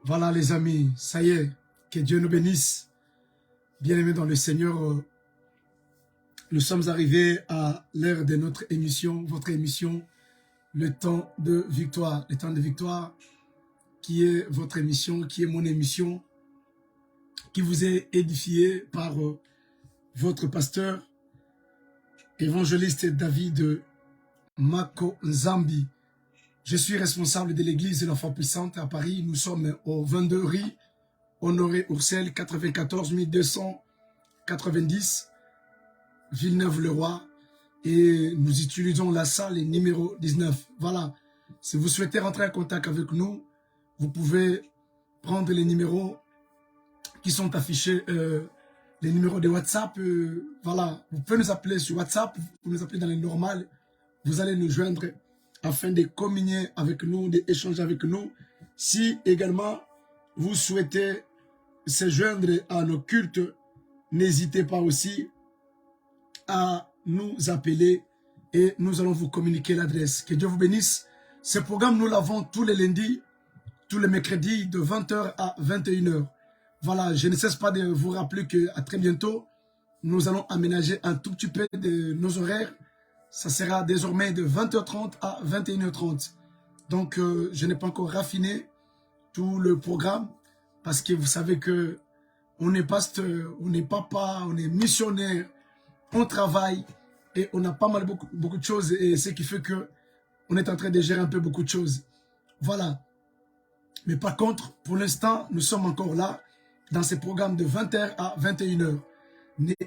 Voilà les amis, ça y est, que Dieu nous bénisse. Bien-aimés dans le Seigneur, nous sommes arrivés à l'heure de notre émission, votre émission, le temps de victoire. Le temps de victoire qui est votre émission, qui est mon émission, qui vous est édifié par votre pasteur, évangéliste David Makonzambi. Je suis responsable de l'église de l'Enfant Puissante à Paris. Nous sommes au 22 rue Honoré Oursel, 94 290, Villeneuve-le-Roi. Et nous utilisons la salle numéro 19. Voilà. Si vous souhaitez rentrer en contact avec nous, vous pouvez prendre les numéros qui sont affichés, les numéros de WhatsApp. Voilà. Vous pouvez nous appeler sur WhatsApp, vous pouvez nous appeler dans les normales. Vous allez nous joindre afin de communier avec nous, d'échanger avec nous. Si également vous souhaitez se joindre à nos cultes, n'hésitez pas aussi à nous appeler et nous allons vous communiquer l'adresse. Que Dieu vous bénisse. Ce programme, nous l'avons tous les lundis, tous les mercredis de 20h à 21h. Voilà, je ne cesse pas de vous rappeler qu'à très bientôt, nous allons aménager un tout petit peu de nos horaires. Ça sera désormais de 20h30 à 21h30. Donc, je n'ai pas encore raffiné tout le programme parce que vous savez que on est pasteur, on est papa, on est missionnaire, on travaille et on a pas mal beaucoup de choses et ce qui fait que on est en train de gérer un peu beaucoup de choses. Voilà. Mais par contre, pour l'instant, nous sommes encore là dans ces programmes de 20h à 21h.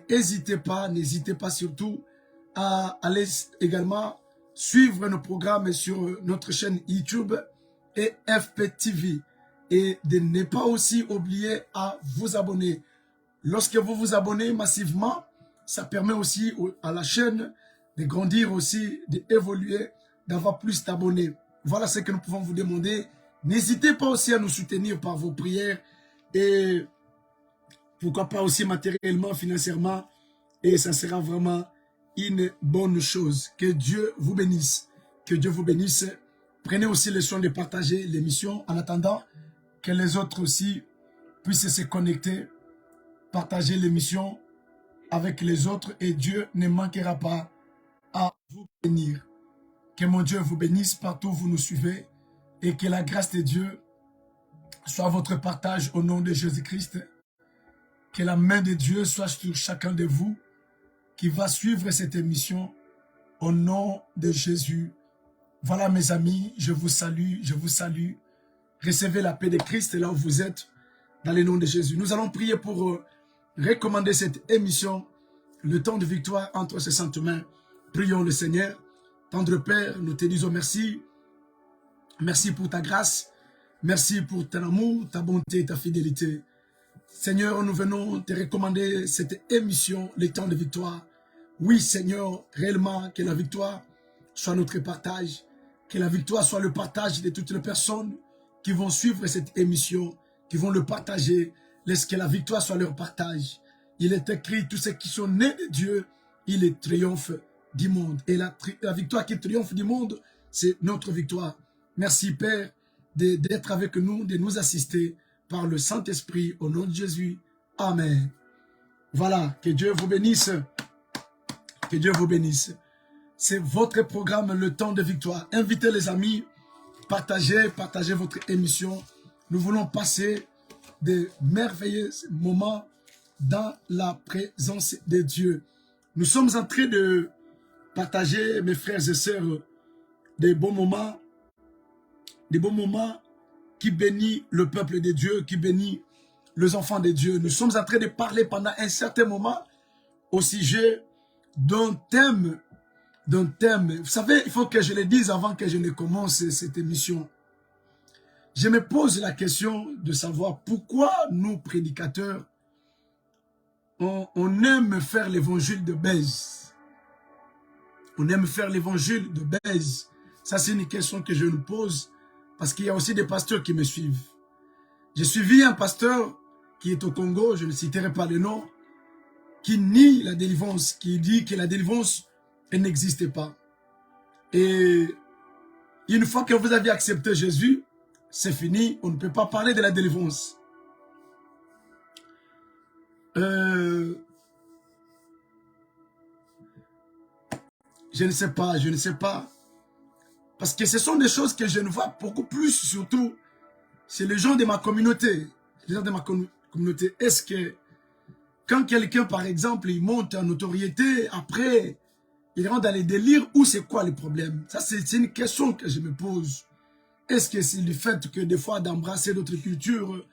N'hésitez pas surtout à aller également suivre nos programmes sur notre chaîne YouTube et FPTV. Et de ne pas aussi oublier à vous abonner. Lorsque vous vous abonnez massivement, ça permet aussi à la chaîne de grandir aussi, d'évoluer, d'avoir plus d'abonnés. Voilà ce que nous pouvons vous demander. N'hésitez pas aussi à nous soutenir par vos prières et pourquoi pas aussi matériellement, financièrement. Et ça sera vraiment une bonne chose. Que Dieu vous bénisse. Que Dieu vous bénisse. Prenez aussi le soin de partager l'émission en attendant que les autres aussi puissent se connecter, partager l'émission avec les autres et Dieu ne manquera pas à vous bénir. Que mon Dieu vous bénisse partout où vous nous suivez et que la grâce de Dieu soit votre partage au nom de Jésus-Christ. Que la main de Dieu soit sur chacun de vous qui va suivre cette émission au nom de Jésus. Voilà mes amis, je vous salue, je vous salue. Recevez la paix de Christ là où vous êtes, dans le nom de Jésus. Nous allons prier pour recommander cette émission, le temps de victoire entre ses saintes mains. Prions le Seigneur. Tendre Père, nous te disons merci. Merci pour ta grâce. Merci pour ton amour, ta bonté et ta fidélité. Seigneur, nous venons te recommander cette émission, le temps de victoire. Oui, Seigneur, réellement, que la victoire soit notre partage. Que la victoire soit le partage de toutes les personnes qui vont suivre cette émission, qui vont le partager. Laisse que la victoire soit leur partage. Il est écrit, tous ceux qui sont nés de Dieu, il est triomphe du monde. Et la victoire qui triomphe du monde, c'est notre victoire. Merci Père d'être avec nous, de nous assister par le Saint-Esprit au nom de Jésus. Amen. Voilà, que Dieu vous bénisse. Que Dieu vous bénisse. C'est votre programme, le temps de victoire. Invitez les amis, partagez votre émission. Nous voulons passer de merveilleux moments dans la présence de Dieu. Nous sommes en train de partager, mes frères et sœurs, des bons moments qui bénissent le peuple de Dieu, qui bénissent les enfants de Dieu. Nous sommes en train de parler pendant un certain moment au sujet d'un thème. Vous savez, il faut que je le dise avant que je ne commence cette émission. Je me pose la question de savoir pourquoi nous, prédicateurs, on aime faire l'évangile de baise. On aime faire l'évangile de baise. Ça, c'est une question que je nous pose parce qu'il y a aussi des pasteurs qui me suivent. J'ai suivi un pasteur qui est au Congo, je ne citerai pas le nom, qui nie la délivrance, qui dit que la délivrance, elle n'existe pas. Et une fois que vous avez accepté Jésus, c'est fini. On ne peut pas parler de la délivrance. Je ne sais pas, je ne sais pas. Parce que ce sont des choses que je ne vois beaucoup plus, surtout chez les gens de ma communauté. Les gens de ma communauté. Est-ce que quand quelqu'un, par exemple, il monte en notoriété, après, il rentre dans les délires, ou c'est quoi le problème? Ça, c'est une question que je me pose. Est-ce que c'est le fait que des fois d'embrasser d'autres cultures,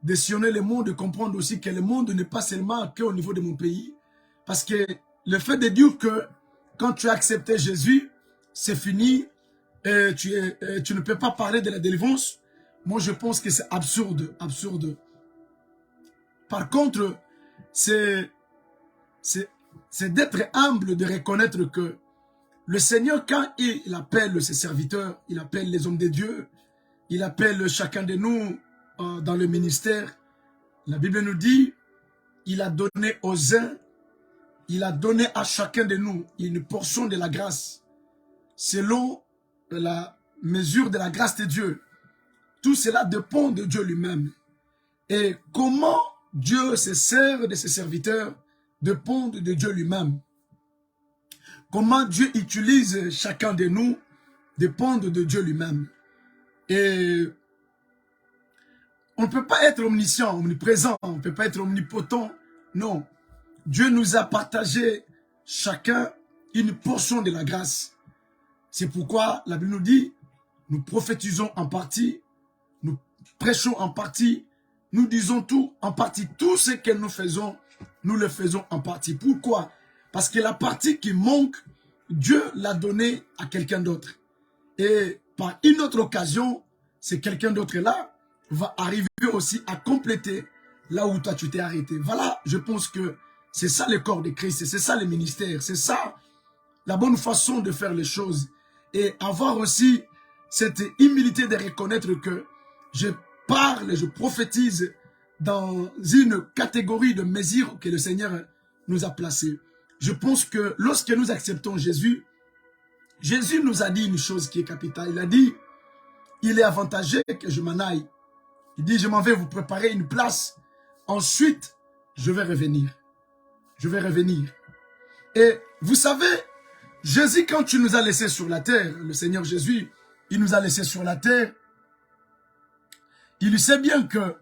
de sillonner le monde, de comprendre aussi que le monde n'est pas seulement qu'au niveau de mon pays? Parce que le fait de dire que quand tu as accepté Jésus, c'est fini, et tu ne peux pas parler de la délivrance, moi je pense que c'est absurde, absurde. Par contre, c'est d'être humble, de reconnaître que le Seigneur, quand il appelle ses serviteurs, il appelle les hommes de Dieu, il appelle chacun de nous dans le ministère, la Bible nous dit, il a donné aux uns, il a donné à chacun de nous une portion de la grâce, selon la mesure de la grâce de Dieu. Tout cela dépend de Dieu lui-même. Et comment Dieu se sert de ses serviteurs dépend de Dieu lui-même. Comment Dieu utilise chacun de nous dépend de Dieu lui-même. Et on ne peut pas être omniscient, omniprésent, on ne peut pas être omnipotent. Non. Dieu nous a partagé chacun une portion de la grâce. C'est pourquoi la Bible nous dit, nous prophétisons en partie, nous prêchons en partie, nous disons tout en partie. Tout ce que nous faisons, nous le faisons en partie. Pourquoi? Parce que la partie qui manque, Dieu l'a donnée à quelqu'un d'autre. Et par une autre occasion, c'est quelqu'un d'autre là va arriver aussi à compléter là où toi tu t'es arrêté. Voilà, je pense que c'est ça le corps de Christ, c'est ça le ministère, c'est ça la bonne façon de faire les choses. Et avoir aussi cette humilité de reconnaître que je parle, je prophétise dans une catégorie de mesures que le Seigneur nous a placées. Je pense que lorsque nous acceptons Jésus, Jésus nous a dit une chose qui est capitale. Il a dit, il est avantageux que je m'en aille. Il dit, je m'en vais vous préparer une place. Ensuite, je vais revenir. Je vais revenir. Et vous savez, Jésus, quand il nous a laissés sur la terre, le Seigneur Jésus, il nous a laissés sur la terre. Il sait bien que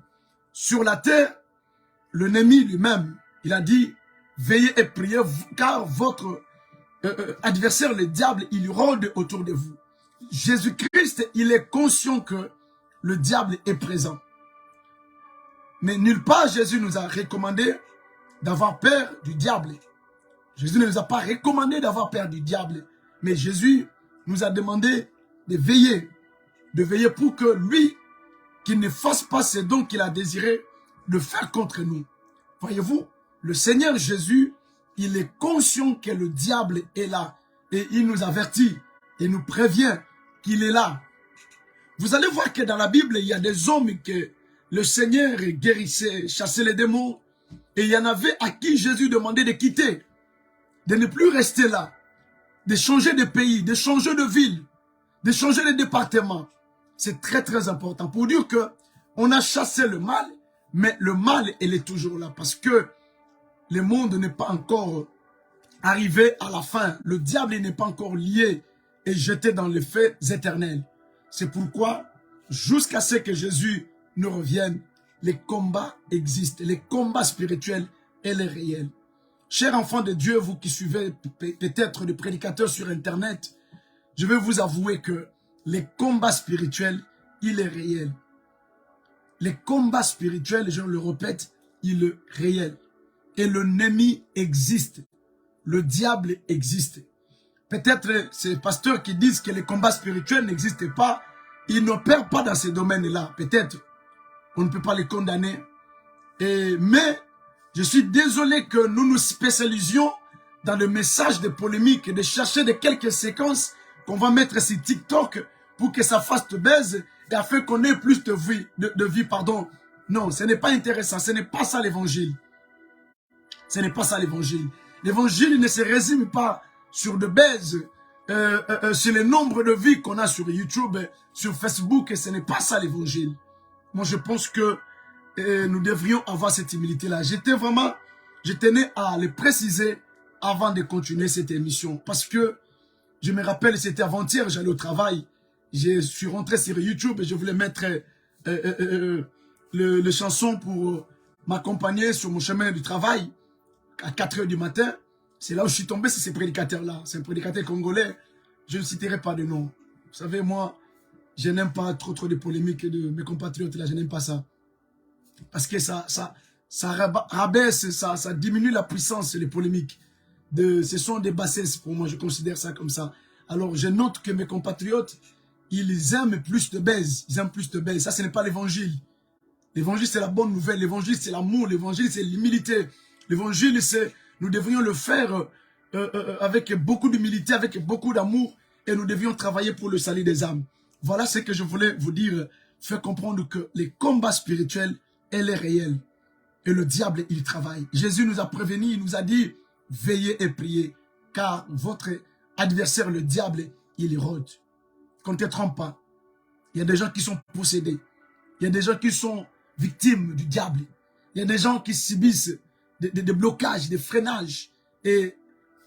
sur la terre, l'ennemi lui-même, il a dit, veillez et priez, car votre adversaire, le diable, il rôde autour de vous. Jésus-Christ, il est conscient que le diable est présent. Mais nulle part, Jésus nous a recommandé d'avoir peur du diable. Jésus ne nous a pas recommandé d'avoir peur du diable. Mais Jésus nous a demandé de veiller pour que lui, qu'il ne fasse pas ce dons qu'il a désiré de faire contre nous. Voyez-vous, le Seigneur Jésus, il est conscient que le diable est là. Et il nous avertit et nous prévient qu'il est là. Vous allez voir que dans la Bible, il y a des hommes que le Seigneur guérissait, chassait les démons. Et il y en avait à qui Jésus demandait de quitter, de ne plus rester là, de changer de pays, de changer de ville, de changer de département. C'est très très important pour dire que on a chassé le mal, mais le mal, il est toujours là parce que le monde n'est pas encore arrivé à la fin. Le diable n'est pas encore lié et jeté dans les feux éternels. C'est pourquoi, jusqu'à ce que Jésus ne revienne, les combats existent. Les combats spirituels et les réels. Chers enfants de Dieu, vous qui suivez peut-être des prédicateurs sur Internet, je vais vous avouer que les combats spirituels, il est réel. Les combats spirituels, je le répète, il est réel. Et l'ennemi existe. Le diable existe. Peut-être ces pasteurs qui disent que les combats spirituels n'existent pas, ils n'opèrent pas dans ces domaines-là. Peut-être, on ne peut pas les condamner. Mais je suis désolé que nous nous spécialisions dans le message de polémique et de chercher de quelques séquences qu'on va mettre sur TikTok pour que ça fasse de buzz et afin qu'on ait plus de vie, pardon. Non, ce n'est pas intéressant. Ce n'est pas ça l'évangile. Ce n'est pas ça l'évangile. L'évangile ne se résume pas sur de buzz, sur le nombre de vies qu'on a sur YouTube, sur Facebook, et ce n'est pas ça l'évangile. Moi, je pense que nous devrions avoir cette humilité-là. Je tenais à le préciser avant de continuer cette émission. Parce que je me rappelle, c'était avant-hier, j'allais au travail. Je suis rentré sur YouTube et je voulais mettre les chansons pour m'accompagner sur mon chemin du travail à 4 h du matin. C'est là où je suis tombé sur ces prédicateurs-là. C'est un prédicateur congolais. Je ne citerai pas de nom. Vous savez, moi, je n'aime pas trop de polémiques de mes compatriotes là. Je n'aime pas ça. Parce que ça rabaisse, ça diminue la puissance, les polémiques. Ce sont des bassesses pour moi, je considère ça comme ça. Alors, je note que mes compatriotes, ils aiment plus de baise. Ils aiment plus de baise. Ça, ce n'est pas l'évangile. L'évangile, c'est la bonne nouvelle. L'évangile, c'est l'amour. L'évangile, c'est l'humilité. L'évangile, c'est... Nous devrions le faire avec beaucoup d'humilité, avec beaucoup d'amour. Et nous devions travailler pour le salut des âmes. Voilà ce que je voulais vous dire. Faire comprendre que les combats spirituels, elle est réelle. Et le diable, il travaille. Jésus nous a prévenus, il nous a dit, veillez et priez, car votre adversaire, le diable, il rôde. Qu'on ne te trompe pas. Il y a des gens qui sont possédés. Il y a des gens qui sont victimes du diable. Il y a des gens qui subissent des blocages, des freinages. Et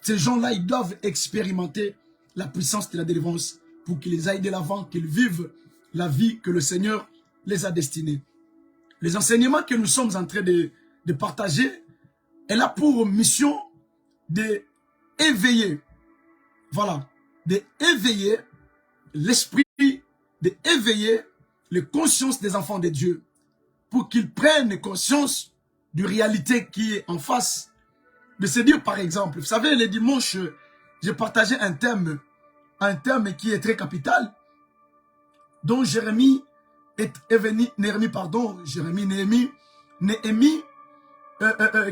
ces gens-là, ils doivent expérimenter la puissance de la délivrance pour qu'ils aillent de l'avant, qu'ils vivent la vie que le Seigneur les a destinés. Les enseignements que nous sommes en train de partager, elle a pour mission d'éveiller, voilà, d'éveiller l'esprit, d'éveiller les consciences des enfants de Dieu pour qu'ils prennent conscience de la réalité qui est en face. De se dire, par exemple, vous savez, les dimanches, j'ai partagé un thème qui est très capital, dont Néhémie,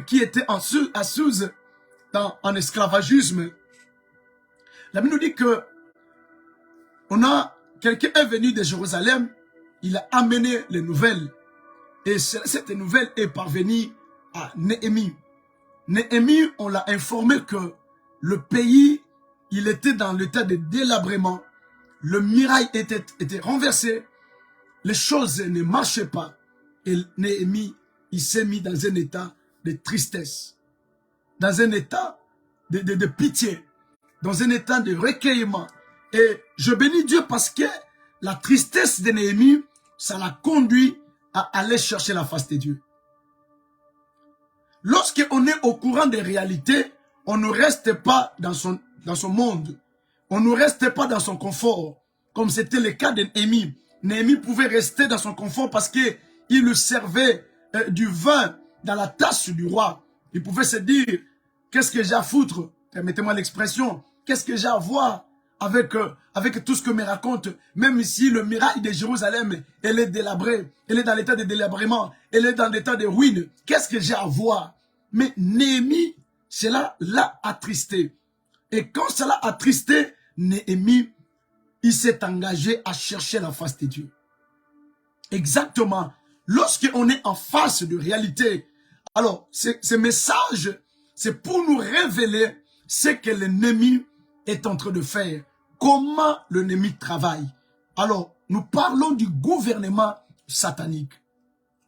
qui était en Suse, en esclavagisme. La Bible nous dit que quelqu'un est venu de Jérusalem, il a amené les nouvelles. Et cette nouvelle est parvenue à Néhémie. Néhémie, on l'a informé que le pays, il était dans l'état de délabrement. Le muraille était renversé. Les choses ne marchaient pas. Et Néhémie, il s'est mis dans un état de tristesse. Dans un état de pitié. Dans un état de recueillement. Et je bénis Dieu parce que la tristesse de Néhémie, ça l'a conduit à aller chercher la face de Dieu. Lorsqu'on est au courant des réalités, on ne reste pas dans son monde. On ne reste pas dans son confort, comme c'était le cas de Néhémie. Néhémie pouvait rester dans son confort parce qu'il lui servait du vin dans la tasse du roi. Il pouvait se dire, qu'est-ce que j'ai à foutre? Permettez-moi l'expression. Qu'est-ce que j'ai à voir avec tout ce que me raconte? Même ici, le muraille de Jérusalem, elle est délabrée. Elle est dans l'état de délabrement. Elle est dans l'état de ruine. Qu'est-ce que j'ai à voir? Mais Néhémie, cela l'a attristé. Et quand cela a attristé, Néhémie, il s'est engagé à chercher la face de Dieu. Exactement. Lorsqu'on est en face de réalité, alors ce message, c'est pour nous révéler ce que l'ennemi est en train de faire. Comment l'ennemi travaille. Alors, nous parlons du gouvernement satanique.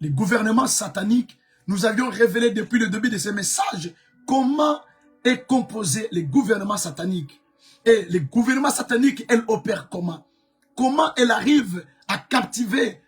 Le gouvernement satanique, nous avions révélé depuis le début de ce message comment est composé le gouvernement satanique. Et le gouvernement satanique, elle opère comment? Comment elle arrive à captiver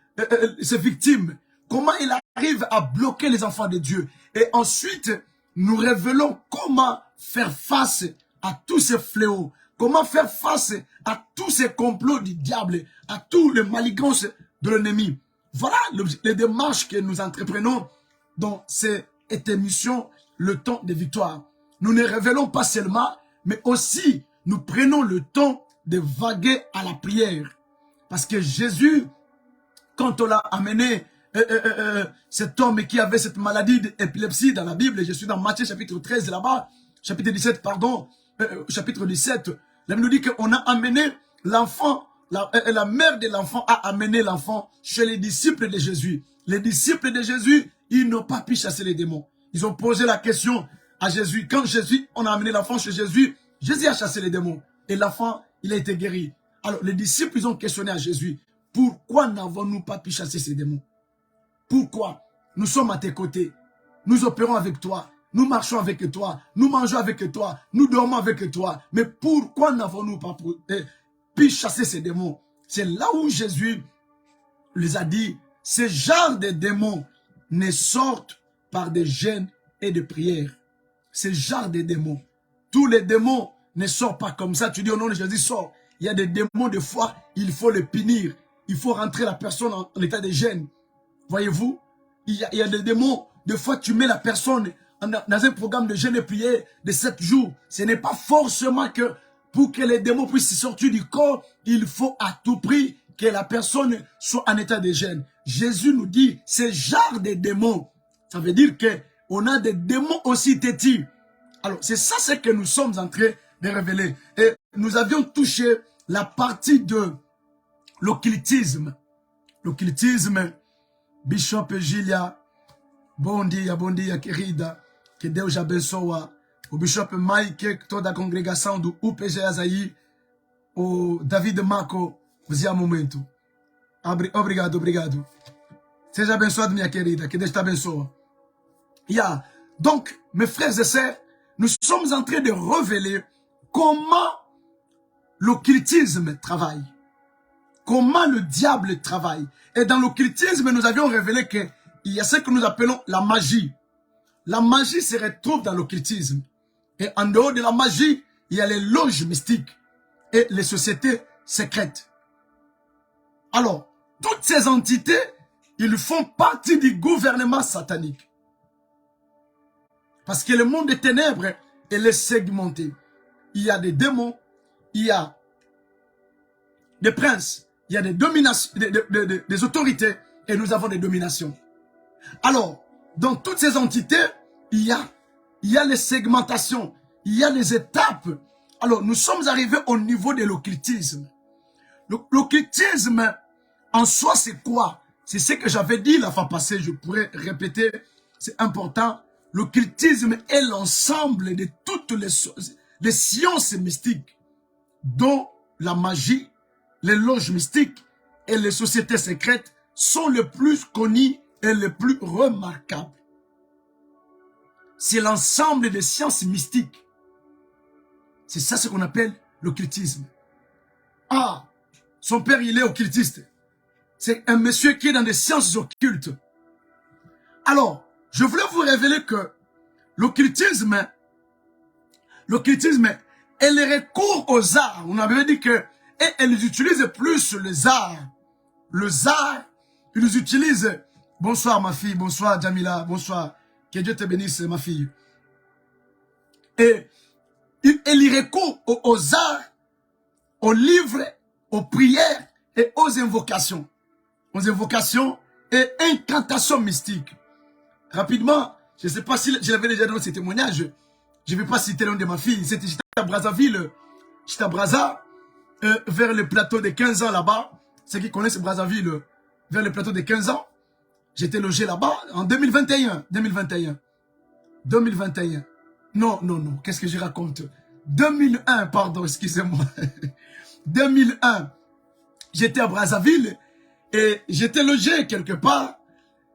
ses victimes? Comment elle arrive à bloquer les enfants de Dieu? Et ensuite, nous révélons comment faire face à tous ces fléaux. Comment faire face à tous ces complots du diable, à toutes les maligances de l'ennemi. Voilà les démarches que nous entreprenons dans cette émission, le temps de victoire. Nous ne révélons pas seulement, mais aussi nous prenons le temps de vaguer à la prière. Parce que Jésus, quand on l'a amené, cet homme qui avait cette maladie d'épilepsie dans la Bible, je suis dans Matthieu chapitre 13 là-bas, chapitre 17, pardon, chapitre 17, la Bible nous dit qu'on a amené l'enfant, la mère de l'enfant a amené l'enfant chez les disciples de Jésus. Les disciples de Jésus, ils n'ont pas pu chasser les démons. Ils ont posé la question à Jésus. Quand on a amené l'enfant chez Jésus, Jésus a chassé les démons. et l'enfant, il a été guéri. Alors, les disciples, ils ont questionné à Jésus, pourquoi n'avons-nous pas pu chasser ces démons? Pourquoi? Nous sommes à tes côtés. Nous opérons avec toi. Nous marchons avec toi. Nous mangeons avec toi. Nous dormons avec toi. Mais pourquoi n'avons-nous pas pu chasser ces démons? C'est là où Jésus les a dit, ces genres de démons ne sortent par des jeûnes et des prières. Ces genres de démons. Tous les démons ne sortent pas comme ça. Tu dis au nom de Jésus, sors. Il y a des démons, des fois, il faut les punir. Il faut rentrer la personne en état de jeûne. Voyez-vous, il y a des démons. Des fois, tu mets la personne dans un programme de jeûne et prière de 7 jours. Ce n'est pas forcément que pour que les démons puissent sortir du corps, il faut à tout prix que la personne soit en état de jeûne. Jésus nous dit, ce genre de démons, ça veut dire que on a des démons aussi têtus. Alors, c'est ça ce que nous sommes en train de révéler. Et nous avions touché la partie de l'occultisme. L'occultisme, Bishop Gilia, bon dia, querida, que Deus abençoa. O Bishop Mike, toda a congregação do UPG Azaí, o David Marco, você momento. Obrigado, obrigado. Seja abençoado, minha querida, que Deus te abençoe. Yeah. Donc, mes frères et sœurs, nous sommes en train de révéler comment l'occultisme travaille. Comment le diable travaille. Et dans l'occultisme, nous avions révélé qu'il y a ce que nous appelons la magie. La magie se retrouve dans l'occultisme. Et en dehors de la magie, il y a les loges mystiques et les sociétés secrètes. Alors, toutes ces entités, ils font partie du gouvernement satanique. Parce que le monde des ténèbres, il est segmenté. Il y a des démons, il y a des princes, il y a des dominations, des autorités, et nous avons des dominations. Alors, dans toutes ces entités, il y a les segmentations, il y a les étapes. Alors, nous sommes arrivés au niveau de l'occultisme. L'occultisme, en soi, c'est quoi? C'est ce que j'avais dit la fois passée, je pourrais répéter, c'est important. L'occultisme est l'ensemble de toutes les sciences mystiques, dont la magie, les loges mystiques et les sociétés secrètes sont les plus connues et les plus remarquables. C'est l'ensemble des sciences mystiques. C'est ça ce qu'on appelle l'occultisme. Ah, son père, il est occultiste. C'est un monsieur qui est dans des sciences occultes. Alors, je voulais vous révéler que l'occultisme, elle recourt aux arts. On avait dit que, et elles utilisent plus les arts. Les arts, ils les utilisent. Bonsoir ma fille, bonsoir Jamila, bonsoir. Que Dieu te bénisse ma fille. Et elle y recourt aux arts, aux livres, aux prières et aux invocations. Aux invocations et incantations mystiques. Rapidement, je ne sais pas si je l'avais déjà donné ce témoignage. Je ne vais pas citer le nom de ma fille. J'étais à Brazzaville. J'étais à Brazza, vers le plateau de 15 ans là-bas. Ceux qui connaissent Brazzaville, vers le plateau de 15 ans. J'étais logé là-bas en 2021. 2021. Non. Qu'est-ce que je raconte? 2001, pardon, excusez-moi. 2001. J'étais à Brazzaville et j'étais logé quelque part.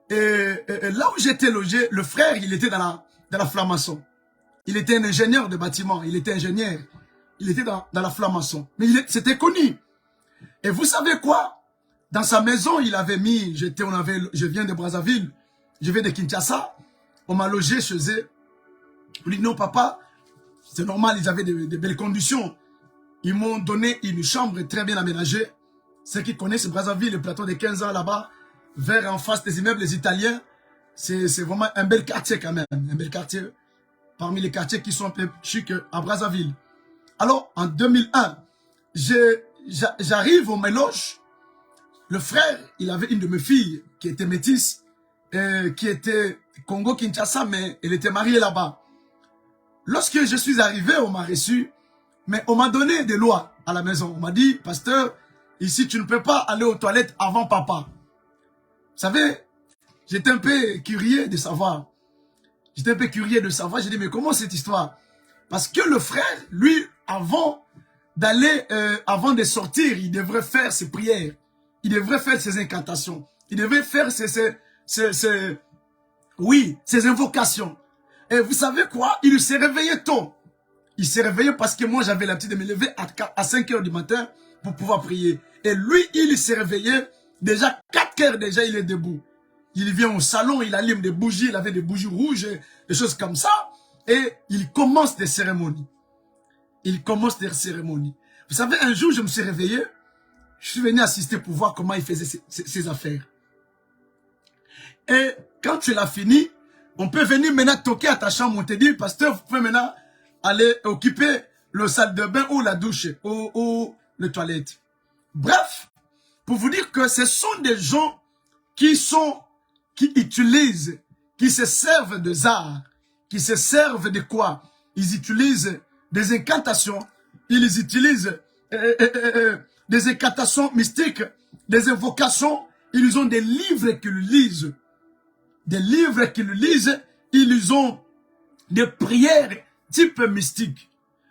Et là où j'étais logé, le frère, il était dans la franc-maçon. Il était un ingénieur de bâtiment. Il était ingénieur. Il était dans la franc-maçon. Mais c'était connu. Et vous savez quoi? Dans sa maison, il avait mis, je viens de Brazzaville, je viens de Kinshasa. On m'a logé chez eux. Je lui ai dit non papa, c'est normal, ils avaient de belles conditions. Ils m'ont donné une chambre très bien aménagée. Ceux qui connaissent Brazzaville, le plateau de 15 ans là-bas, vers en face des immeubles italiens, c'est vraiment un bel quartier quand même. Un bel quartier parmi les quartiers qui sont un peu chics à Brazzaville. Alors, en 2001, j'arrive au méloge. Le frère, il avait une de mes filles qui était métisse, qui était Congo-Kinshasa, mais elle était mariée là-bas. Lorsque je suis arrivé, on m'a reçu, mais on m'a donné des lois à la maison. On m'a dit, pasteur, ici tu ne peux pas aller aux toilettes avant papa. Vous savez, j'étais un peu curieux de savoir. J'ai dit, mais comment cette histoire? Parce que le frère, lui, avant d'aller, avant de sortir, il devrait faire ses prières. Il devrait faire ses incantations. Il devrait faire ses invocations. Et vous savez quoi? Il s'est réveillé tôt. Il s'est réveillé parce que moi, j'avais l'habitude de me lever à 5 heures du matin pour pouvoir prier. Et lui, il s'est réveillé. Déjà, 4 heures déjà, il est debout. Il vient au salon, il allume des bougies, il avait des bougies rouges, des choses comme ça. Et il commence des cérémonies. Il commence des cérémonies. Vous savez, un jour, je me suis réveillé. Je suis venu assister pour voir comment il faisait ses affaires. Et quand tu l'as fini, on peut venir maintenant toquer à ta chambre. On te dit, pasteur, vous pouvez maintenant aller occuper le salle de bain ou la douche ou les toilettes. Bref, pour vous dire que ce sont des gens qui utilisent, qui se servent des arts, qui se servent de quoi? Ils utilisent des incantations, ils utilisent des incantations mystiques, des invocations, ils ont des livres qu'ils lisent. Des livres qu'ils lisent, ils ont des prières type mystique.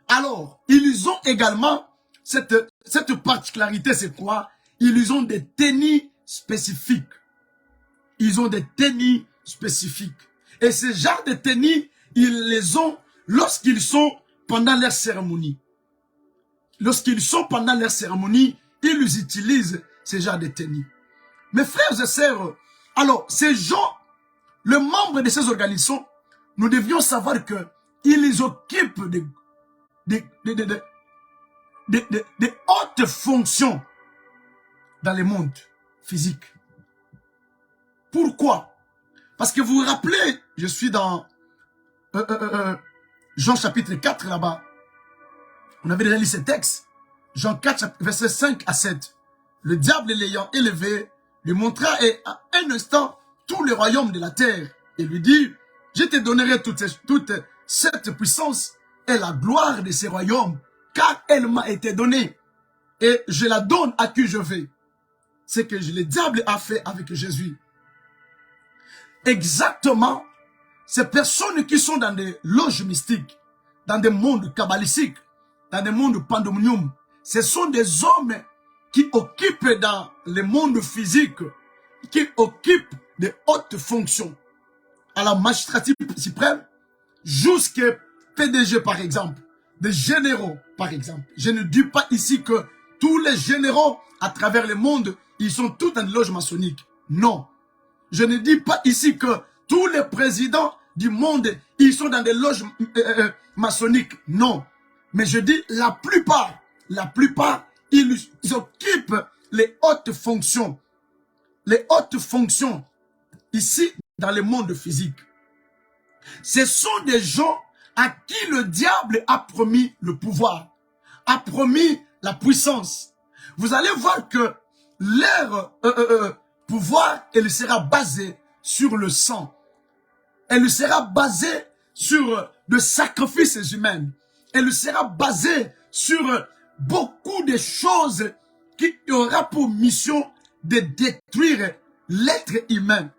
Alors, ils ont également cette particularité, c'est quoi? Ils ont des tennis spécifiques. Ils ont des tennis spécifiques. Et ce genre de tennis, ils les ont lorsqu'ils sont pendant leur cérémonie. Lorsqu'ils sont pendant leur cérémonie, ils utilisent ce genre de tennis. Mes frères et sœurs, alors, ces gens, les membres de ces organisations, nous devions savoir que ils occupent des hautes fonctions dans le monde physique. Pourquoi? Parce que vous vous rappelez, je suis dans Jean chapitre 4 là-bas. On avait déjà lu ce texte. Jean 4, verset 5 à 7. Le diable l'ayant élevé, lui montra à un instant tout le royaume de la terre et lui dit, je te donnerai toute cette puissance et la gloire de ces royaumes, car elle m'a été donnée et je la donne à qui je veux. C'est que le diable a fait avec Jésus. Exactement, ces personnes qui sont dans des loges mystiques, dans des mondes kabbalistiques, dans des mondes pandémonium, ce sont des hommes qui occupent dans le monde physique, qui occupent de hautes fonctions, à la magistrature suprême, jusqu'à PDG par exemple, des généraux par exemple. Je ne dis pas ici que tous les généraux à travers le monde, ils sont tous dans des loges maçonniques. Non. Je ne dis pas ici que tous les présidents du monde, ils sont dans des loges maçonniques. Non. Mais je dis la plupart, ils occupent les hautes fonctions. Les hautes fonctions ici dans le monde physique. Ce sont des gens à qui le diable a promis le pouvoir, a promis la puissance. Vous allez voir que leur pouvoir, elle sera basée sur le sang. Elle sera basée sur des sacrifices humains. Elle sera basée sur beaucoup de choses qui aura pour mission de détruire l'être humain.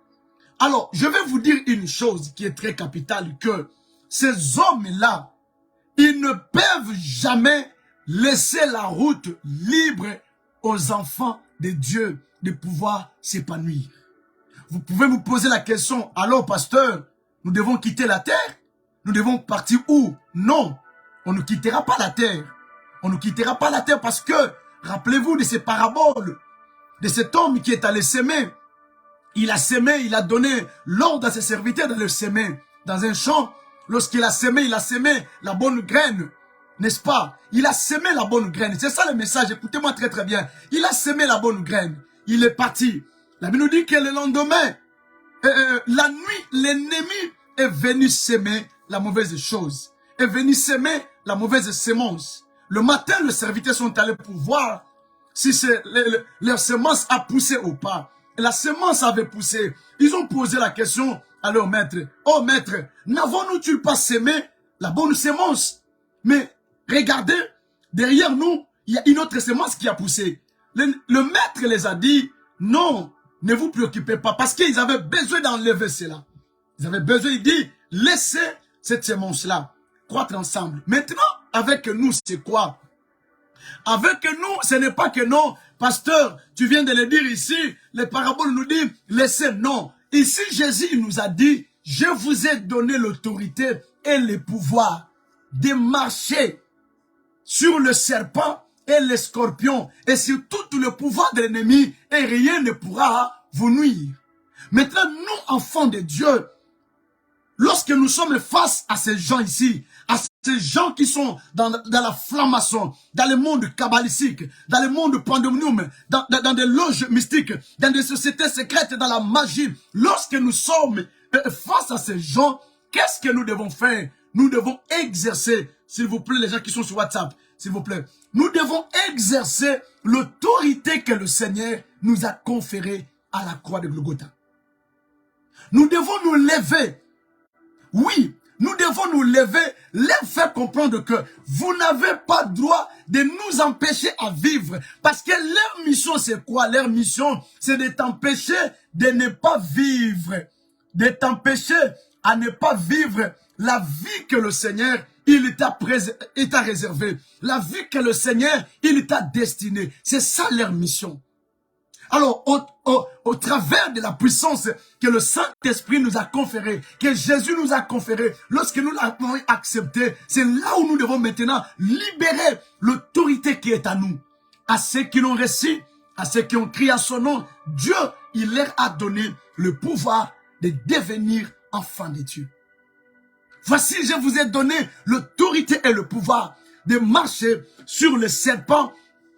Alors, je vais vous dire une chose qui est très capitale, que ces hommes-là, ils ne peuvent jamais laisser la route libre aux enfants de Dieu de pouvoir s'épanouir. Vous pouvez vous poser la question, alors pasteur, nous devons quitter la terre? Nous devons partir où? Non, on ne quittera pas la terre. On ne quittera pas la terre parce que, rappelez-vous de ces paraboles, de cet homme qui est allé s'aimer. Il a sémé, il a donné l'ordre à ses serviteurs de le s'aimer. Dans un champ, lorsqu'il a sémé la bonne graine. N'est-ce pas? Il a sémé la bonne graine. C'est ça le message, écoutez-moi très très bien. Il a sémé la bonne graine. Il est parti. La Bible nous dit que le lendemain, la nuit, l'ennemi est venu s'aimer la mauvaise chose. Est venu s'aimer la mauvaise sémence. Le matin, les serviteurs sont allés pour voir si leur semence a poussé ou pas. La semence avait poussé. Ils ont posé la question à leur maître. Oh maître, n'avons-nous pas sémé la bonne semence? Mais regardez, derrière nous, il y a une autre semence qui a poussé. Le maître les a dit, non, ne vous préoccupez pas, parce qu'ils avaient besoin d'enlever cela. Ils avaient besoin, il dit, laissez cette semence-là croître ensemble. Maintenant, avec nous, c'est quoi? Avec nous, ce n'est pas que non, pasteur, tu viens de le dire ici, les paraboles nous disent, laissez, non. Ici, Jésus nous a dit, je vous ai donné l'autorité et le pouvoir de marcher sur le serpent et les scorpions et sur tout le pouvoir de l'ennemi et rien ne pourra vous nuire. Maintenant, nous, enfants de Dieu, lorsque nous sommes face à ces gens ici, à ces gens qui sont dans la franc-maçon, dans le monde kabbalistique, dans le monde pandémonium, dans des loges mystiques, dans des sociétés secrètes, dans la magie, lorsque nous sommes face à ces gens, qu'est-ce que nous devons faire? Nous devons exercer, s'il vous plaît, les gens qui sont sur WhatsApp, s'il vous plaît, nous devons exercer l'autorité que le Seigneur nous a conférée à la croix de Golgotha. Nous devons nous lever. Oui, nous devons nous lever, leur faire comprendre que vous n'avez pas droit de nous empêcher à vivre. Parce que leur mission, c'est quoi? Leur mission, c'est de t'empêcher de ne pas vivre. De t'empêcher à ne pas vivre la vie que le Seigneur, il t'a réservée. La vie que le Seigneur, il t'a destinée. C'est ça leur mission. Alors, au travers de la puissance que le Saint-Esprit nous a conférée, que Jésus nous a conférée, lorsque nous l'avons accepté, c'est là où nous devons maintenant libérer l'autorité qui est à nous. À ceux qui l'ont reçu, à ceux qui ont crié à son nom, Dieu, il leur a donné le pouvoir de devenir enfants de Dieu. Voici, je vous ai donné l'autorité et le pouvoir de marcher sur les serpents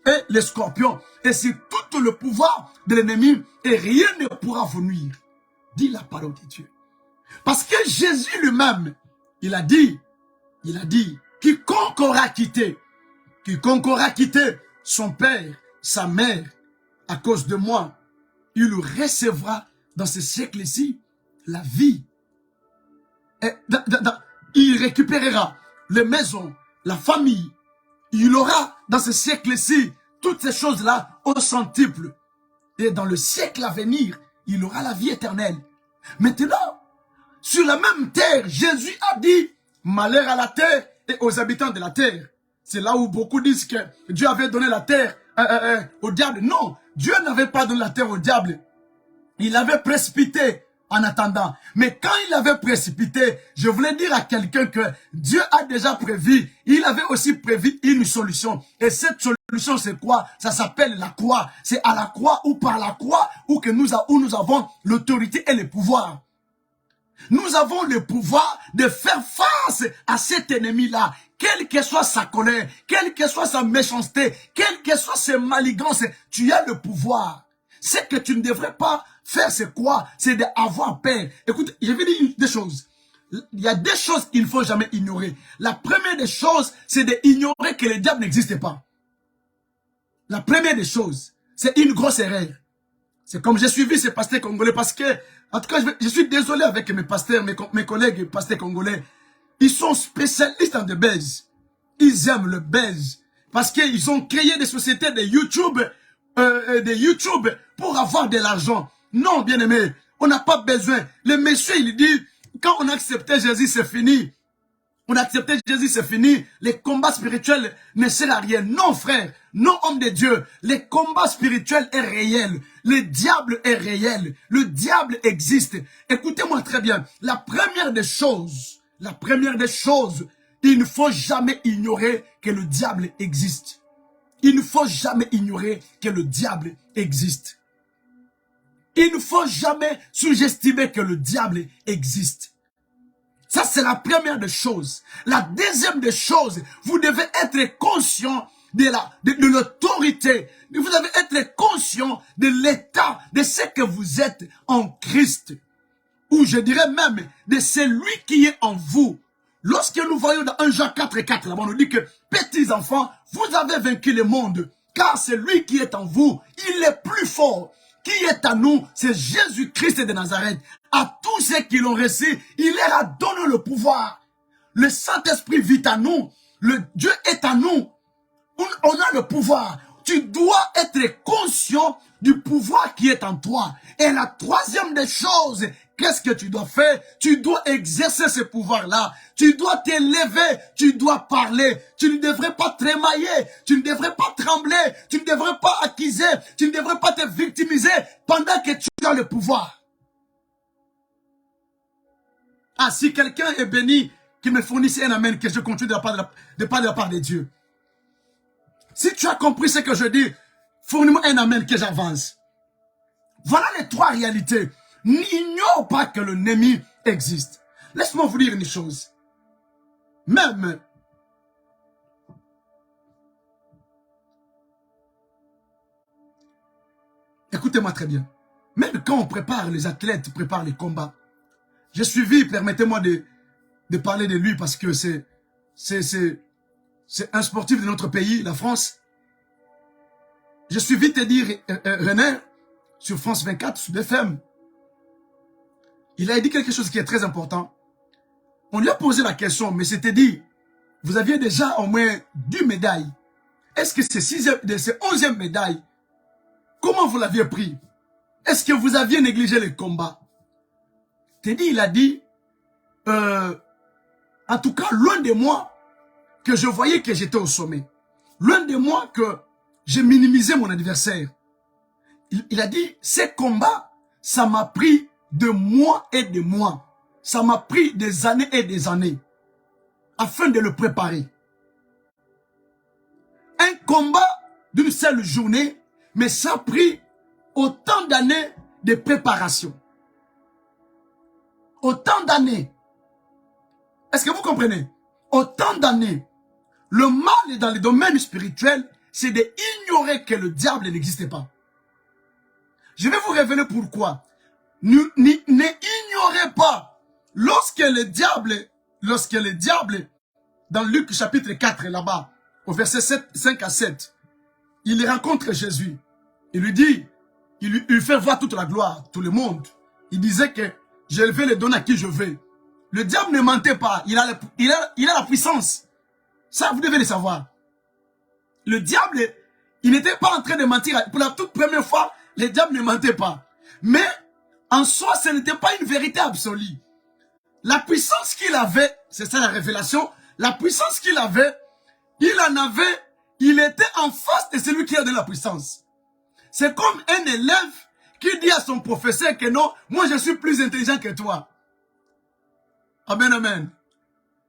et les scorpions, et sur tout le pouvoir de l'ennemi, et rien ne pourra vous nuire. Dit la parole de Dieu. Parce que Jésus lui-même, il a dit, quiconque aura quitté son père, sa mère, à cause de moi, il recevra dans ce siècle-ci la vie. Et il récupérera les maisons, la famille. Il aura dans ce siècle-ci toutes ces choses-là au centuple. Et dans le siècle à venir, il aura la vie éternelle. Maintenant, sur la même terre, Jésus a dit malheur à la terre et aux habitants de la terre. C'est là où beaucoup disent que Dieu avait donné la terre au diable. Non, Dieu n'avait pas donné la terre au diable. Il avait précipité en attendant. Mais quand il avait précipité, je voulais dire à quelqu'un que Dieu a déjà prévu, il avait aussi prévu une solution. Et cette solution, c'est quoi? Ça s'appelle la croix. C'est à la croix ou par la croix où nous avons l'autorité et le pouvoir. Nous avons le pouvoir de faire face à cet ennemi-là. Quelle que soit sa colère, quelle que soit sa méchanceté, quelle que soit ses maligances, tu as le pouvoir. Ce que tu ne devrais pas faire, c'est quoi? C'est d'avoir peur. Écoute, je vais dire des choses. Il y a des choses qu'il ne faut jamais ignorer. La première des choses, c'est d'ignorer que le diable n'existe pas. La première des choses, c'est une grosse erreur. C'est comme j'ai suivi ces pasteurs congolais parce que, en tout cas, je suis désolé avec mes pasteurs, mes collègues pasteurs congolais. Ils sont spécialistes en de buzz. Ils aiment le buzz. Parce qu'ils ont créé des sociétés de YouTube, pour avoir de l'argent. Non, bien aimé, on n'a pas besoin. Le monsieur, il dit, quand on a accepté Jésus, c'est fini. On a accepté Jésus, c'est fini. Les combats spirituels ne servent à rien. Non, frère, non, homme de Dieu. Les combats spirituels est réel. Le diable est réel. Le diable existe. Écoutez-moi très bien. La première des choses, il ne faut jamais ignorer que le diable existe. Il ne faut jamais ignorer que le diable existe. Il ne faut jamais sous-estimer que le diable existe. Ça, c'est la première des choses. La deuxième des choses, vous devez être conscient de l'autorité. Vous devez être conscient de l'état de ce que vous êtes en Christ. Ou je dirais même de celui qui est en vous. Lorsque nous voyons dans 1 Jean 4:4, là-bas, on nous dit que, petits enfants, vous avez vaincu le monde, car celui qui est en vous, il est plus fort. Qui est à nous, c'est Jésus-Christ de Nazareth. À tous ceux qui l'ont reçu, il leur a donné le pouvoir. Le Saint-Esprit vit à nous. Le Dieu est à nous. On a le pouvoir. Tu dois être conscient du pouvoir qui est en toi. Et la troisième des choses qu'est-ce que tu dois faire? Tu dois exercer ce pouvoir-là. Tu dois t'élever, tu dois parler. Tu ne devrais pas trémailler, tu ne devrais pas trembler, tu ne devrais pas accuser, tu ne devrais pas te victimiser pendant que tu as le pouvoir. Ah, si quelqu'un est béni, qu'il me fournisse un amen, que je continue de la part de Dieu. Si tu as compris ce que je dis, fournis-moi un amen que j'avance. Voilà les trois réalités. N'ignore pas que l'ennemi existe. Laisse-moi vous dire une chose. Même écoutez-moi très bien. Même quand on prépare, les athlètes préparent les combats. J'ai suivi, permettez-moi de parler de lui parce que c'est un sportif de notre pays, la France. J'ai suivi Teddy Riner sur France 24, sur BFM. Il a dit quelque chose qui est très important. On lui a posé la question, mais c'était dit, vous aviez déjà au moins 10 médailles. Est-ce que ces 11e médaille, comment vous l'aviez pris? Est-ce que vous aviez négligé les combats? Teddy, il a dit, en tout cas, loin de moi, que je voyais que j'étais au sommet. Loin de moi que j'ai minimisé mon adversaire. Il a dit, ces combats, ça m'a pris de mois et de mois. Ça m'a pris des années et des années afin de le préparer. Un combat d'une seule journée, mais ça a pris autant d'années de préparation. Autant d'années. Est-ce que vous comprenez? Autant d'années. Le mal dans le domaine spirituel, c'est d'ignorer que le diable n'existait pas. Je vais vous révéler pourquoi. N'ignorez pas. Lorsque le diable, dans Luc chapitre 4 là-bas, au verset 5 à 7, il rencontre Jésus. Il lui dit, il lui fait voir toute la gloire, tout le monde. Il disait que je vais le donner à qui je veux. Le diable ne mentait pas, il a la puissance. Ça, vous devez le savoir. Le diable, il n'était pas en train de mentir. Pour la toute première fois, le diable ne mentait pas. Mais, en soi, ce n'était pas une vérité absolue. La puissance qu'il avait, c'est ça la révélation, la puissance qu'il avait, il était en face de celui qui a de la puissance. C'est comme un élève qui dit à son professeur que non, moi je suis plus intelligent que toi. Amen, amen.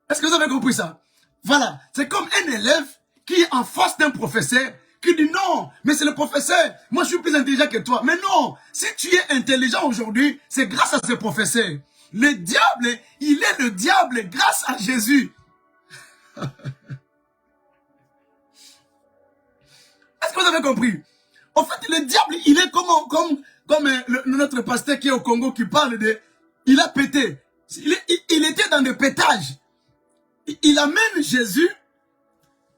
Est-ce que vous avez compris ça? Voilà, c'est comme un élève qui est en face d'un professeur qui dit non, mais c'est le professeur, moi je suis plus intelligent que toi. Mais non, si tu es intelligent aujourd'hui, c'est grâce à ce professeur. Le diable, il est le diable grâce à Jésus. Est-ce que vous avez compris? En fait, le diable, il est comme notre pasteur qui est au Congo qui parle de... Il a pété. Il était dans des pétages. Il amène Jésus,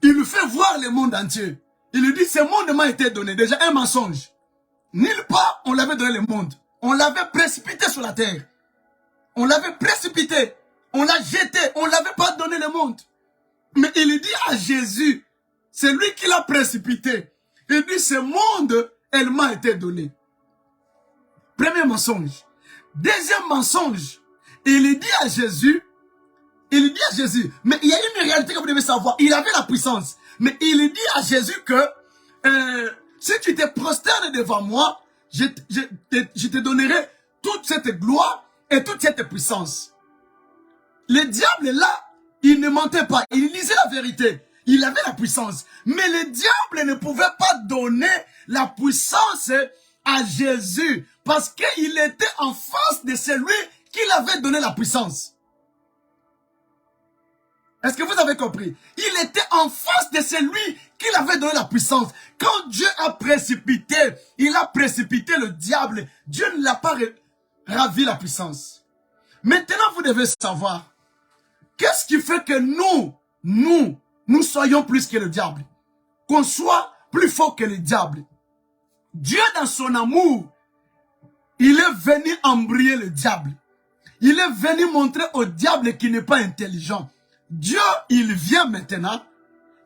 il lui fait voir le monde entier. Il lui dit, ce monde m'a été donné. Déjà un mensonge. Nulle part, on l'avait donné le monde. On l'avait précipité sur la terre. On l'avait précipité. On l'a jeté. On ne l'avait pas donné le monde. Mais il dit à Jésus, c'est lui qui l'a précipité. Il dit, ce monde, elle m'a été donnée. Premier mensonge. Deuxième mensonge. Il dit à Jésus, mais il y a une réalité que vous devez savoir. Il avait la puissance. Mais il dit à Jésus que si tu te prosternes devant moi, je te donnerai toute cette gloire et toute cette puissance. Le diable là, il ne mentait pas. Il disait la vérité. Il avait la puissance. Mais le diable ne pouvait pas donner la puissance à Jésus. Parce qu'il était en face de celui qui avait donné la puissance. Est-ce que vous avez compris? Il était en face de celui qui avait donné la puissance. Quand Dieu a précipité, il a précipité le diable. Dieu ne l'a pas ravi la puissance. Maintenant, vous devez savoir, qu'est-ce qui fait que nous soyons plus que le diable? Qu'on soit plus fort que le diable. Dieu, dans son amour, il est venu embrayer le diable. Il est venu montrer au diable qu'il n'est pas intelligent. Dieu, il vient maintenant,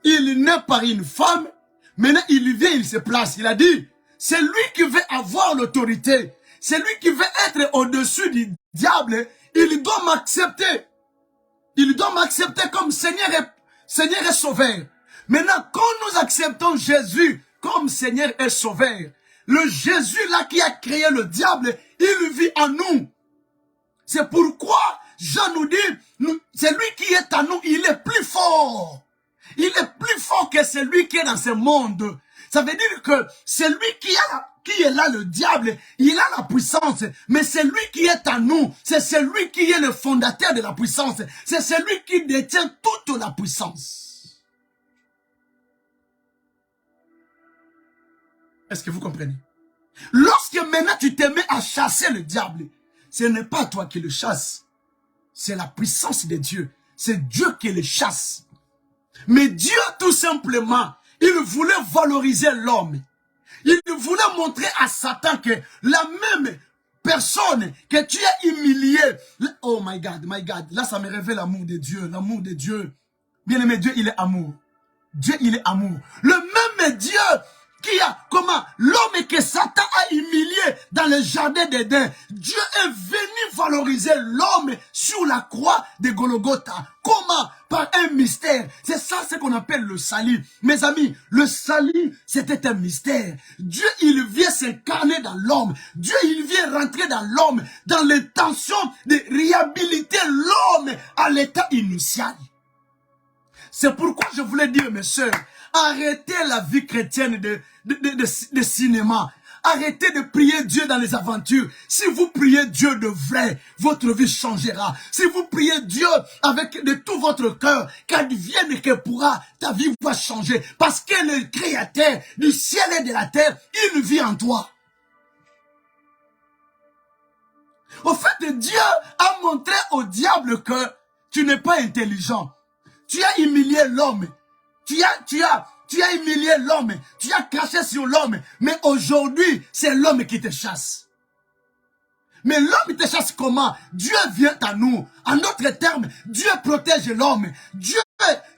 il naît par une femme, maintenant il vient, il se place. Il a dit, c'est lui qui veut avoir l'autorité. celui qui veut être au-dessus du diable, il doit m'accepter. Il doit m'accepter comme Seigneur et Sauveur. Maintenant, quand nous acceptons Jésus comme Seigneur et Sauveur, le Jésus là qui a créé le diable, il vit en nous. C'est pourquoi Jean nous dit, c'est lui qui est en nous, il est plus fort. Il est plus fort que celui qui est dans ce monde. Ça veut dire que celui qui est là, le diable, il a la puissance. Mais celui qui est en nous, c'est celui qui est le fondateur de la puissance. C'est celui qui détient toute la puissance. Est-ce que vous comprenez? Lorsque maintenant tu te mets à chasser le diable, ce n'est pas toi qui le chasses. C'est la puissance de Dieu. C'est Dieu qui le chasse. Mais Dieu, tout simplement, il voulait valoriser l'homme. Il voulait montrer à Satan que la même personne que tu as humilié. Oh my God. Là, ça me révèle l'amour de Dieu. L'amour de Dieu. Bien aimé, Dieu, il est amour. Dieu, il est amour. Le même Dieu qui a, l'homme que Satan a humilié dans le jardin d'Éden. Dieu est venu valoriser l'homme sur la croix de Golgotha. Comment? Par un mystère. C'est ça ce qu'on appelle le salut. Mes amis, le salut, c'était un mystère. Dieu, il vient s'incarner dans l'homme. Dieu, il vient rentrer dans l'homme, dans l'intention de réhabiliter l'homme à l'état initial. C'est pourquoi je voulais dire, mes sœurs, arrêtez la vie chrétienne de cinéma. Arrêtez de prier Dieu dans les aventures. Si vous priez Dieu de vrai, votre vie changera. Si vous priez Dieu avec de tout votre cœur, qu'advienne que pourra, ta vie va changer. Parce que le Créateur du ciel et de la terre, il vit en toi. Au fait, Dieu a montré au diable que tu n'es pas intelligent. Tu as humilié l'homme. Tu as humilié l'homme. Tu as craché sur l'homme. Mais aujourd'hui, c'est l'homme qui te chasse. Mais l'homme te chasse comment? Dieu vient à nous. En d'autres termes, Dieu protège l'homme. Dieu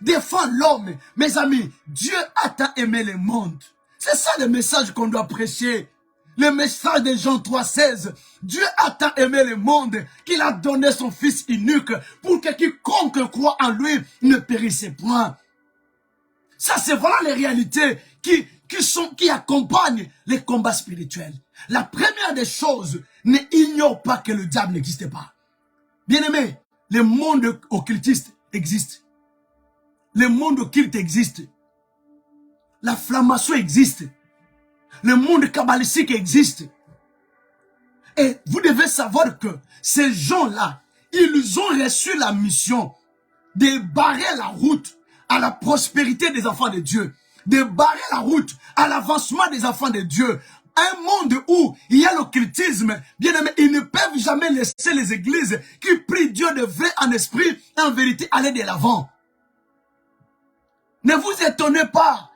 défend l'homme. Mes amis, Dieu a tant aimé le monde. C'est ça le message qu'on doit prêcher. Le message de Jean 3,16. Dieu a tant aimé le monde qu'il a donné son Fils unique pour que quiconque croit en lui ne périsse point. Ça, c'est voilà les réalités qui accompagnent les combats spirituels. La première des choses, n'ignore pas que le diable n'existe pas. Bien-aimé, le monde occultiste existe. Le monde occulte existe. La franc-maçonnerie existe. Le monde kabbalistique existe. Et vous devez savoir que ces gens-là, ils ont reçu la mission de barrer la route à la prospérité des enfants de Dieu. De barrer la route à l'avancement des enfants de Dieu. Un monde où il y a l'occultisme, bien aimé, ils ne peuvent jamais laisser les églises qui prient Dieu de vrai en esprit et en vérité aller de l'avant. Ne vous étonnez pas.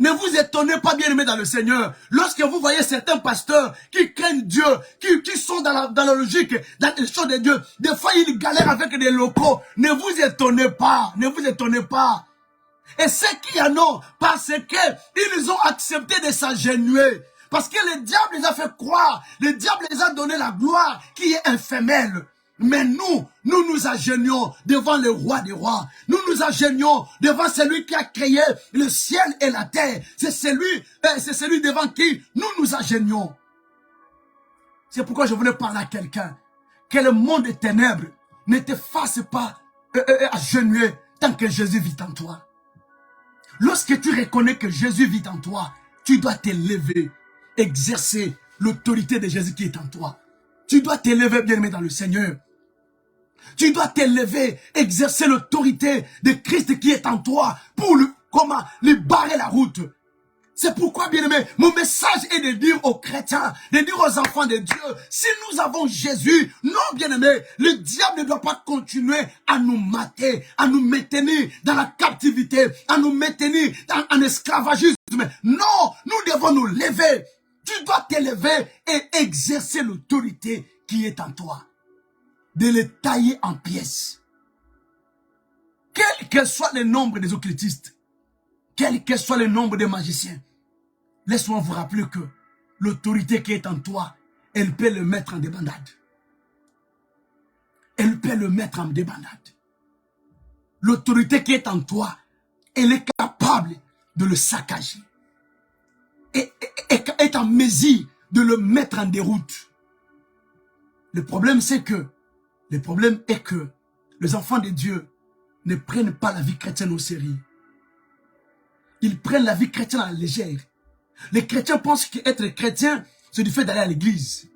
Ne vous étonnez pas, bien aimé dans le Seigneur, lorsque vous voyez certains pasteurs qui craignent Dieu, qui sont dans la logique, dans les choses de Dieu. Des fois, ils galèrent avec des locaux. Ne vous étonnez pas, ne vous étonnez pas. Et ceux qui en ont, parce qu'ils ont accepté de s'agenouiller. Parce que le diable les a fait croire, le diable les a donné la gloire qui est éphémère. Mais nous nous agenouillons devant le roi des rois. Nous nous agenouillons devant celui qui a créé le ciel et la terre. C'est celui devant qui nous nous agenouillons. C'est pourquoi je voulais parler à quelqu'un. Que le monde des ténèbres ne te fasse pas agenouiller tant que Jésus vit en toi. Lorsque tu reconnais que Jésus vit en toi, tu dois te lever, exercer l'autorité de Jésus qui est en toi. Tu dois te lever, bien-aimé dans le Seigneur. Tu dois te lever, exercer l'autorité de Christ qui est en toi pour lui barrer la route. C'est pourquoi, bien-aimé, mon message est de dire aux chrétiens, de dire aux enfants de Dieu, si nous avons Jésus, non, bien-aimé, le diable ne doit pas continuer à nous mater, à nous maintenir dans la captivité, à nous maintenir en esclavagisme. Non, nous devons nous lever. Tu dois te lever et exercer l'autorité qui est en toi. De les tailler en pièces. Quel que soit le nombre des occultistes, quel que soit le nombre des magiciens, laisse-moi vous rappeler que l'autorité qui est en toi elle peut le mettre en débandade. Elle peut le mettre en débandade. L'autorité qui est en toi, elle est capable de le saccager. Et est en mesure de le mettre en déroute. Le problème est que les enfants de Dieu ne prennent pas la vie chrétienne au sérieux. Ils prennent la vie chrétienne à la légère. Les chrétiens pensent qu'être chrétien, c'est du fait d'aller à l'église.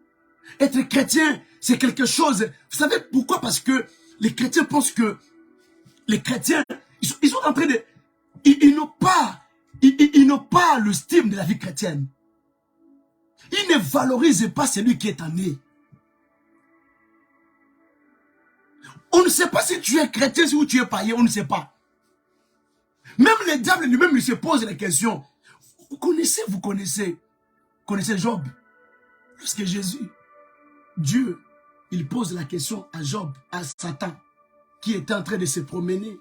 Être chrétien, c'est quelque chose... Vous savez pourquoi? Parce que les chrétiens pensent que les chrétiens, ils sont en train de... Ils n'ont pas le style de la vie chrétienne. Ils ne valorisent pas celui qui est en eux. On ne sait pas si tu es chrétien ou tu es païen, on ne sait pas. Même le diable lui-même lui se pose la question. Vous connaissez Job. Lorsque Jésus, Dieu, il pose la question à Job, à Satan, qui était en train de se promener.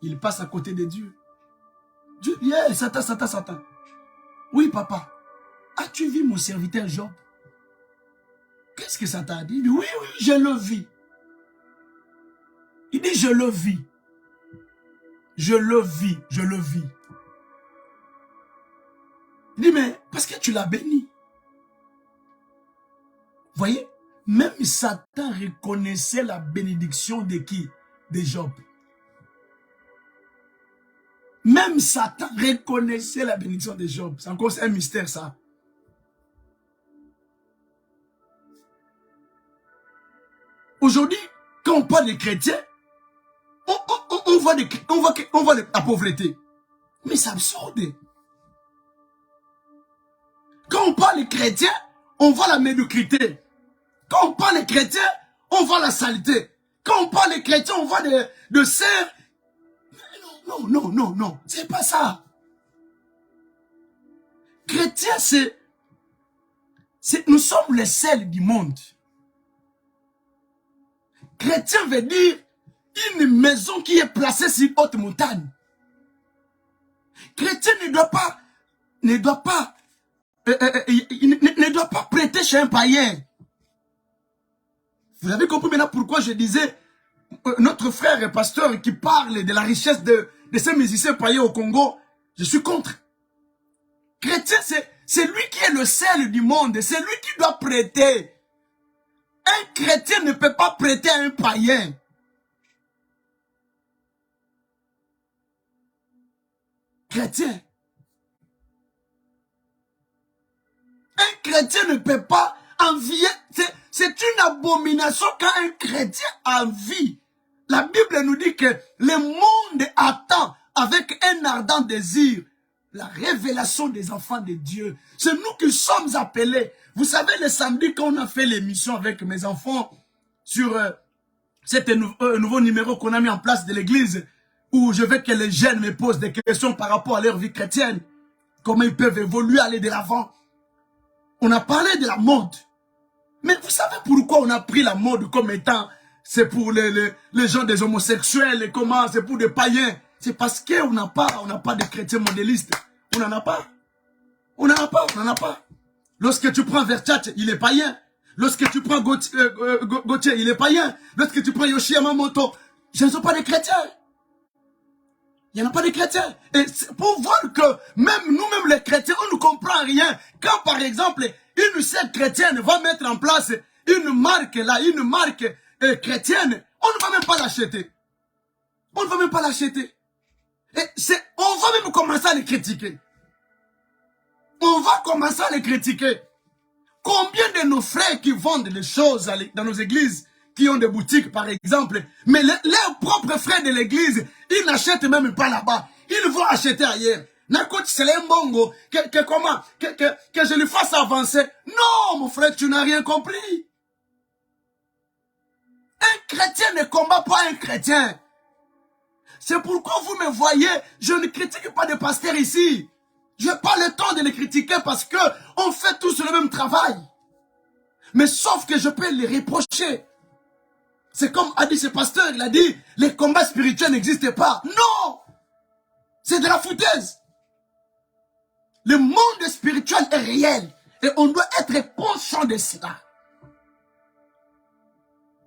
Il passe à côté de Dieu. Dieu dit, hey, Satan. Oui, papa. As-tu vu mon serviteur Job? Qu'est-ce que Satan a dit? Il dit, oui, je le vis. Il dit, je le vis. Je le vis. Il dit, mais parce que tu l'as béni. Vous voyez? Même Satan reconnaissait la bénédiction de qui? De Job. Même Satan reconnaissait la bénédiction de Job. C'est encore un mystère, ça. Aujourd'hui, quand on parle des chrétiens, on voit la pauvreté. Mais c'est absurde. Quand on parle des chrétiens, on voit la médiocrité. Quand on parle des chrétiens, on voit la saleté. Quand on parle des chrétiens, on voit de sœurs. Non. C'est pas ça. Chrétien, nous sommes les sels du monde. Chrétien veut dire une maison qui est placée sur haute montagne. Chrétien ne doit pas prêter chez un païen. Vous avez compris maintenant pourquoi je disais notre frère et pasteur qui parle de la richesse de ces musiciens païens au Congo, je suis contre. Chrétien, c'est lui qui est le sel du monde, c'est lui qui doit prêter. Un chrétien ne peut pas prêter à un païen. Chrétien. Un chrétien ne peut pas envier. C'est une abomination quand un chrétien envie. La Bible nous dit que le monde attend avec un ardent désir la révélation des enfants de Dieu. C'est nous qui sommes appelés. Vous savez, le samedi, quand on a fait l'émission avec mes enfants sur cet nouveau numéro qu'on a mis en place de l'église, où je veux que les jeunes me posent des questions par rapport à leur vie chrétienne, comment ils peuvent évoluer, aller de l'avant. On a parlé de la mode. Mais vous savez pourquoi on a pris la mode comme étant, c'est pour les gens des homosexuels, et comment, c'est pour des païens. C'est parce qu'on n'a pas de chrétiens modélistes. On n'en a pas. On n'en a pas. Lorsque tu prends Versace, il est païen. Lorsque tu prends Gauthier, il est païen. Lorsque tu prends Yoshi Yamamoto, ce ne sont pas des chrétiens. Il n'y en a pas de chrétiens. Et pour voir que même nous-mêmes les chrétiens, on ne comprend rien. Quand par exemple, une secte chrétienne va mettre en place une marque chrétienne, on ne va même pas l'acheter. On ne va même pas l'acheter. Et on va même commencer à les critiquer. On va commencer à les critiquer. Combien de nos frères qui vendent des choses dans nos églises, qui ont des boutiques par exemple, mais leurs propres frères de l'église, ils n'achètent même pas là-bas. Ils vont acheter ailleurs. N'importe c'est un bongo, que je lui fasse avancer. Non, mon frère, tu n'as rien compris. Un chrétien ne combat pas un chrétien. C'est pourquoi vous me voyez, je ne critique pas de pasteurs ici. Je n'ai pas le temps de les critiquer parce que on fait tous le même travail. Mais sauf que je peux les reprocher. C'est comme a dit ce pasteur, il a dit, les combats spirituels n'existent pas. Non! C'est de la foutaise. Le monde spirituel est réel. Et on doit être conscient de cela.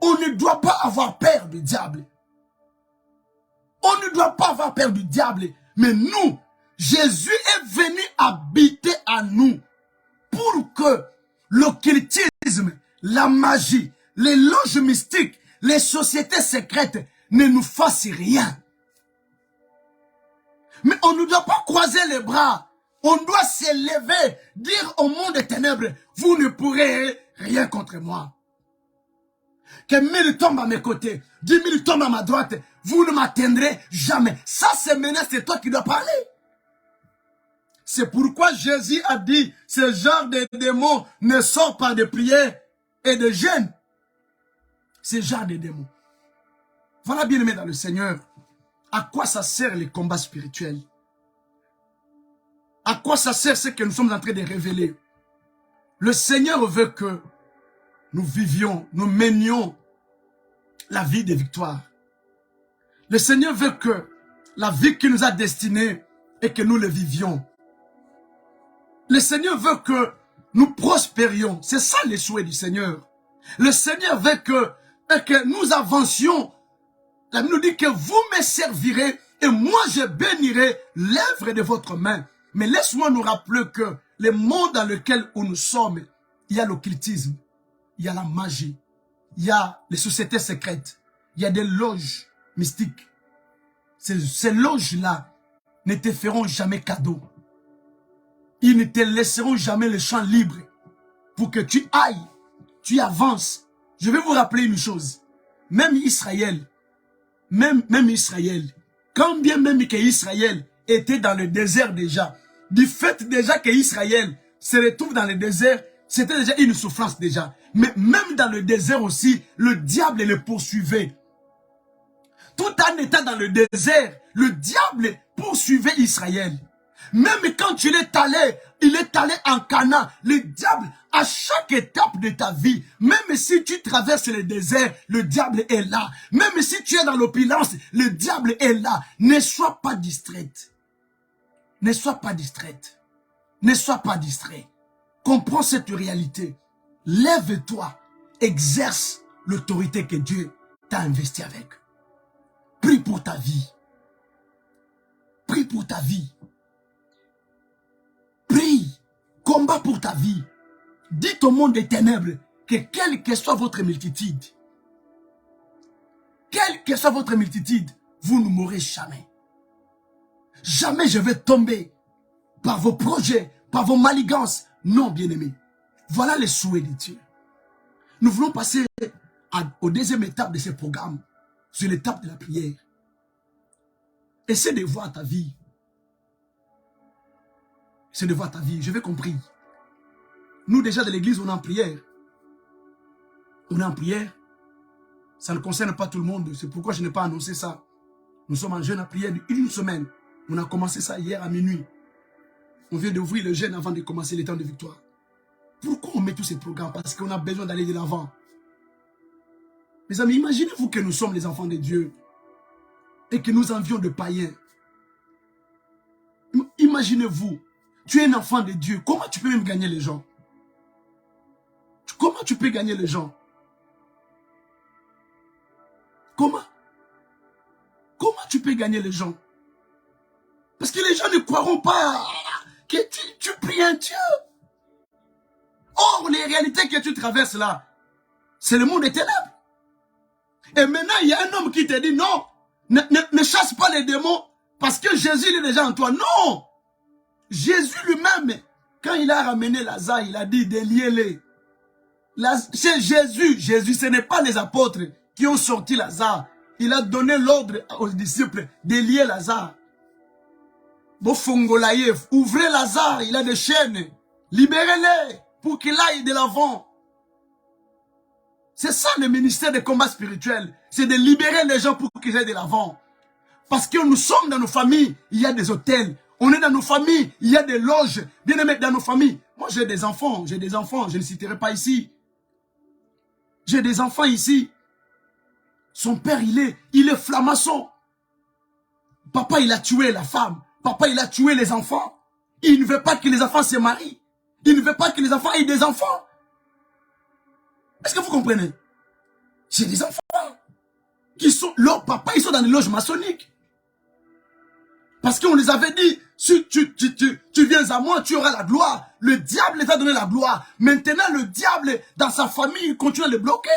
On ne doit pas avoir peur du diable. On ne doit pas avoir peur du diable. Mais nous, Jésus est venu habiter à nous pour que l'occultisme, la magie, les loges mystiques, les sociétés secrètes ne nous fassent rien. Mais on ne doit pas croiser les bras. On doit s'élever, dire au monde des ténèbres, vous ne pourrez rien contre moi. Que 1000 tombent à mes côtés, 10 000 tombent à ma droite, vous ne m'atteindrez jamais. Ça, c'est maintenant, c'est toi qui dois parler. C'est pourquoi Jésus a dit, ce genre de démons ne sont pas de prières et de jeûne. Ce genre de démons. Voilà, bien aimé dans le Seigneur, à quoi ça sert les combats spirituels? À quoi ça sert ce que nous sommes en train de révéler? Le Seigneur veut que nous vivions, nous menions la vie de victoire. Le Seigneur veut que la vie qui nous a destinée et que nous le vivions. Le Seigneur veut que nous prospérions. C'est ça les souhaits du Seigneur. Le Seigneur veut que nous avancions. La Bible nous dit que vous me servirez et moi je bénirai l'œuvre de votre main. Mais laisse-moi nous rappeler que le monde dans lequel nous sommes, il y a l'occultisme, il y a la magie, il y a les sociétés secrètes, il y a des loges mystiques. Ces loges-là ne te feront jamais cadeau. Ils ne te laisseront jamais le champ libre pour que tu ailles, tu avances. Je vais vous rappeler une chose. Même Israël, même Israël, quand bien même que Israël était dans le désert déjà, du fait déjà que Israël se retrouve dans le désert, c'était déjà une souffrance déjà. Mais même dans le désert aussi, le diable le poursuivait. Tout en étant dans le désert, le diable poursuivait Israël. Même quand il est allé en Canaan, le diable, à chaque étape de ta vie, même si tu traverses le désert, le diable est là. Même si tu es dans l'opulence, le diable est là. Ne sois pas distraite. Ne sois pas distraite. Ne sois pas distrait. Comprends cette réalité. Lève-toi. Exerce l'autorité que Dieu t'a investie avec. Prie pour ta vie. Prie pour ta vie. Prie. Combat pour ta vie. Dites au monde des ténèbres que quelle que soit votre multitude, quelle que soit votre multitude, vous ne mourrez jamais. Jamais je vais tomber par vos projets, par vos manigances. Non, bien-aimés. Voilà les souhaits de Dieu. Nous voulons passer au deuxième étape de ce programme, sur l'étape de la prière. Essaie de voir ta vie. Essaie de voir ta vie. Je vais compris. Nous, déjà, de l'église, on est en prière. On est en prière. Ça ne concerne pas tout le monde. C'est pourquoi je n'ai pas annoncé ça. Nous sommes en jeûne à prière d'une semaine. On a commencé ça hier à minuit. On vient d'ouvrir le jeûne avant de commencer les temps de victoire. Pourquoi on met tous ces programmes? Parce qu'on a besoin d'aller de l'avant. Mes amis, imaginez-vous que nous sommes les enfants de Dieu et que nous envions de païens. Imaginez-vous, tu es un enfant de Dieu. Comment tu peux même gagner les gens? Comment tu peux gagner les gens? Comment? Comment tu peux gagner les gens? Parce que les gens ne croiront pas que tu pries un Dieu. Or, les réalités que tu traverses là, c'est le monde des ténèbres. Et maintenant, il y a un homme qui te dit non, ne chasse pas les démons parce que Jésus il est déjà en toi. Non! Jésus lui-même, quand il a ramené Lazare, il a dit déliez-les. C'est Jésus. Jésus, ce n'est pas les apôtres qui ont sorti Lazare. Il a donné l'ordre aux disciples de lier Lazare. Ouvrez Lazare, il a des chaînes. Libérez-les pour qu'il aille de l'avant. C'est ça le ministère des combats spirituels. C'est de libérer les gens pour qu'ils aillent de l'avant. Parce que nous sommes dans nos familles, il y a des hôtels. On est dans nos familles, il y a des loges. Bien aimés, dans nos familles. Moi, j'ai des enfants, je ne citerai pas ici. J'ai des enfants ici. Son père, il est franc-maçon. Papa, il a tué la femme. Papa, il a tué les enfants. Il ne veut pas que les enfants se marient. Il ne veut pas que les enfants aient des enfants. Est-ce que vous comprenez? J'ai des enfants qui sont, leurs papas, ils sont dans les loges maçonniques. Parce qu'on les avait dit, si tu viens à moi, tu auras la gloire. Le diable t'a donné la gloire. Maintenant, le diable, dans sa famille, il continue à le bloquer.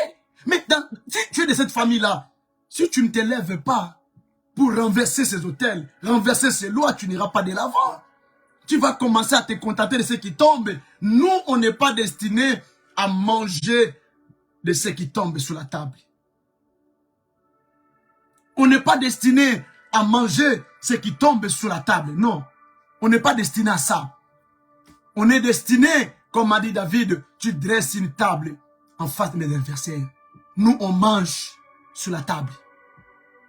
Mais si tu es de cette famille-là, si tu ne te lèves pas pour renverser ces hôtels, renverser ces lois, tu n'iras pas de l'avant. Tu vas commencer à te contenter de ce qui tombe. Nous, on n'est pas destinés à manger de ce qui tombe sur la table. On n'est pas destiné à manger ce qui tombe sur la table. Non, on n'est pas destiné à ça. On est destiné, comme a dit David, tu dresses une table en face de mes adversaires. Nous, on mange sur la table.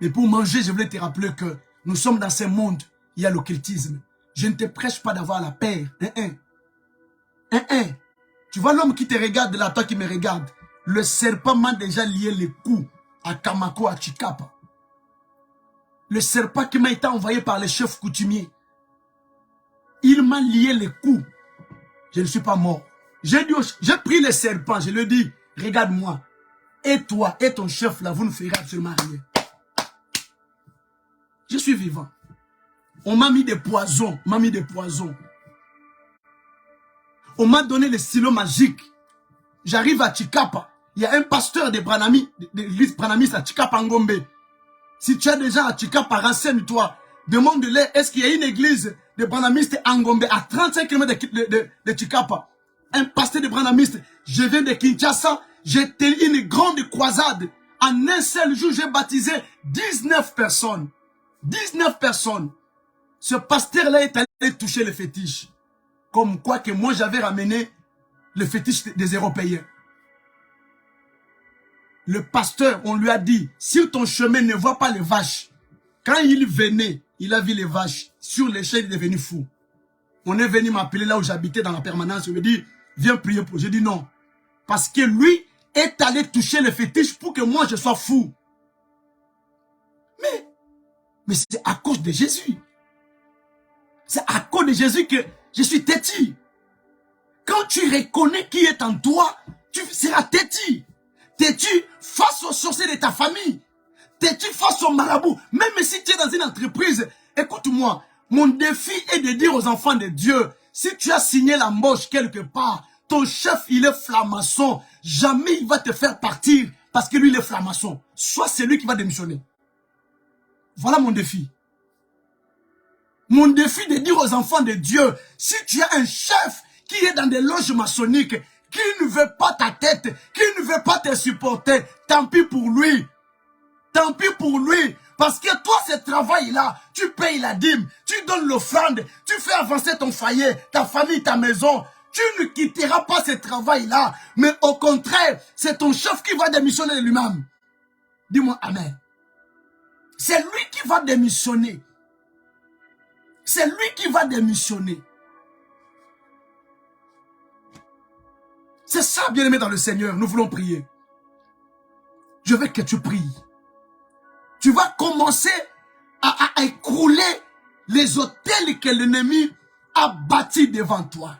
Mais pour manger, je voulais te rappeler que nous sommes dans ce monde, il y a l'occultisme. Je ne te prêche pas d'avoir la paix. Tu vois l'homme qui te regarde là, toi qui me regarde. Le serpent m'a déjà lié les coups à Kamako, à Chikapa. Le serpent qui m'a été envoyé par les chefs coutumiers. Il m'a lié les coups. Je ne suis pas mort. J'ai pris le serpent, je lui ai dit, regarde-moi. Et toi, et ton chef là, vous ne ferez absolument rien. Je suis vivant. On m'a mis des poisons, On m'a donné le stylo magique. J'arrive à Chikapa. Il y a un pasteur de Branami, de l'église Branamiste à Chikapa Ngombe. Si tu es déjà à Chikapa, renseigne-toi. Demande-les, est-ce qu'il y a une église de Branamiste à Ngombe à 35 km de Chikapa? Un pasteur de Branamiste. Je viens de Kinshasa. J'ai tenu une grande croisade. En un seul jour, j'ai baptisé 19 personnes. 19 personnes. Ce pasteur-là est allé toucher le fétiche. Comme quoi que moi, j'avais ramené le fétiche des Européens. Le pasteur, on lui a dit, si ton chemin ne voit pas les vaches, quand il venait, il a vu les vaches. Sur l'échelle, il est devenu fou. On est venu m'appeler là où j'habitais dans la permanence. Il me dit, viens prier pour. J'ai dit non. Parce que lui est allé toucher le fétiche pour que moi, je sois fou. Mais c'est à cause de Jésus. C'est à cause de Jésus que je suis têtu. Quand tu reconnais qui est en toi, tu seras têtu. Têtu face aux sorciers de ta famille. Têtu face aux marabouts. Même si tu es dans une entreprise, écoute-moi, mon défi est de dire aux enfants de Dieu, si tu as signé l'embauche quelque part, ton chef, il est franc-maçon, jamais il va te faire partir parce que lui, il est franc-maçon. Soit c'est lui qui va démissionner. Voilà mon défi. Mon défi de dire aux enfants de Dieu, si tu as un chef qui est dans des loges maçonniques, qui ne veut pas ta tête, qui ne veut pas te supporter, tant pis pour lui. Tant pis pour lui. Parce que toi, ce travail-là, tu payes la dîme, tu donnes l'offrande, tu fais avancer ton foyer, ta famille, ta maison. Tu ne quitteras pas ce travail-là. Mais au contraire, c'est ton chef qui va démissionner de lui-même. Dis-moi Amen. C'est lui qui va démissionner. C'est lui qui va démissionner. C'est ça, bien-aimé dans le Seigneur. Nous voulons prier. Je veux que tu pries. Tu vas commencer à écrouler les hôtels que l'ennemi a bâtis devant toi.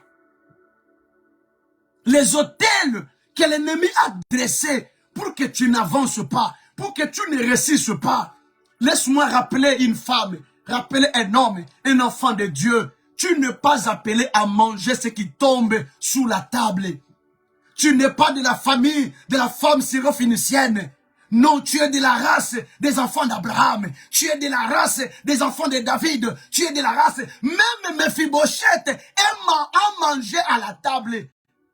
Les hôtels que l'ennemi a dressés pour que tu n'avances pas, pour que tu ne réussisses pas. Laisse-moi rappeler une femme, rappeler un homme, un enfant de Dieu. Tu n'es pas appelé à manger ce qui tombe sous la table. Tu n'es pas de la famille de la femme syro-phénicienne. Non, tu es de la race des enfants d'Abraham. Tu es de la race des enfants de David. Tu es de la race... Même Mephibosheth aime à manger à la table.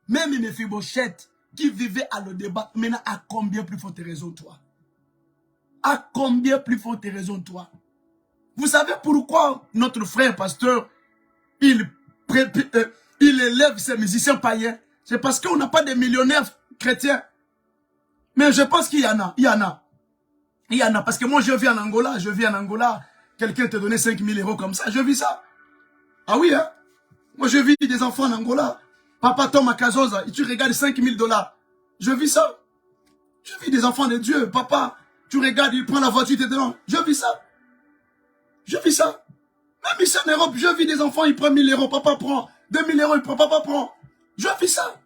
Même Mephibosheth qui vivait à le débat. Maintenant, à combien plus forte raison toi? À combien plus forte raison toi? Vous savez pourquoi notre frère pasteur, il élève ses musiciens païens? C'est parce qu'on n'a pas de millionnaires chrétiens. Mais je pense qu'il y en a. Il y en a. Parce que moi, je vis en Angola. Quelqu'un te donnait 5 000 € comme ça. Je vis ça. Ah oui, hein? Moi, je vis des enfants en Angola. Papa Tom à Kazoza, tu regardes 5 000 $. Je vis ça. Je vis des enfants de Dieu. Papa, tu regardes, il prend la voiture, tu te donnes. Je vis ça. Je vis ça. Même ici en Europe, je vis des enfants, ils prennent 1 000 €. Papa prend 2 000 €, il prend, papa prend. Je vis ça.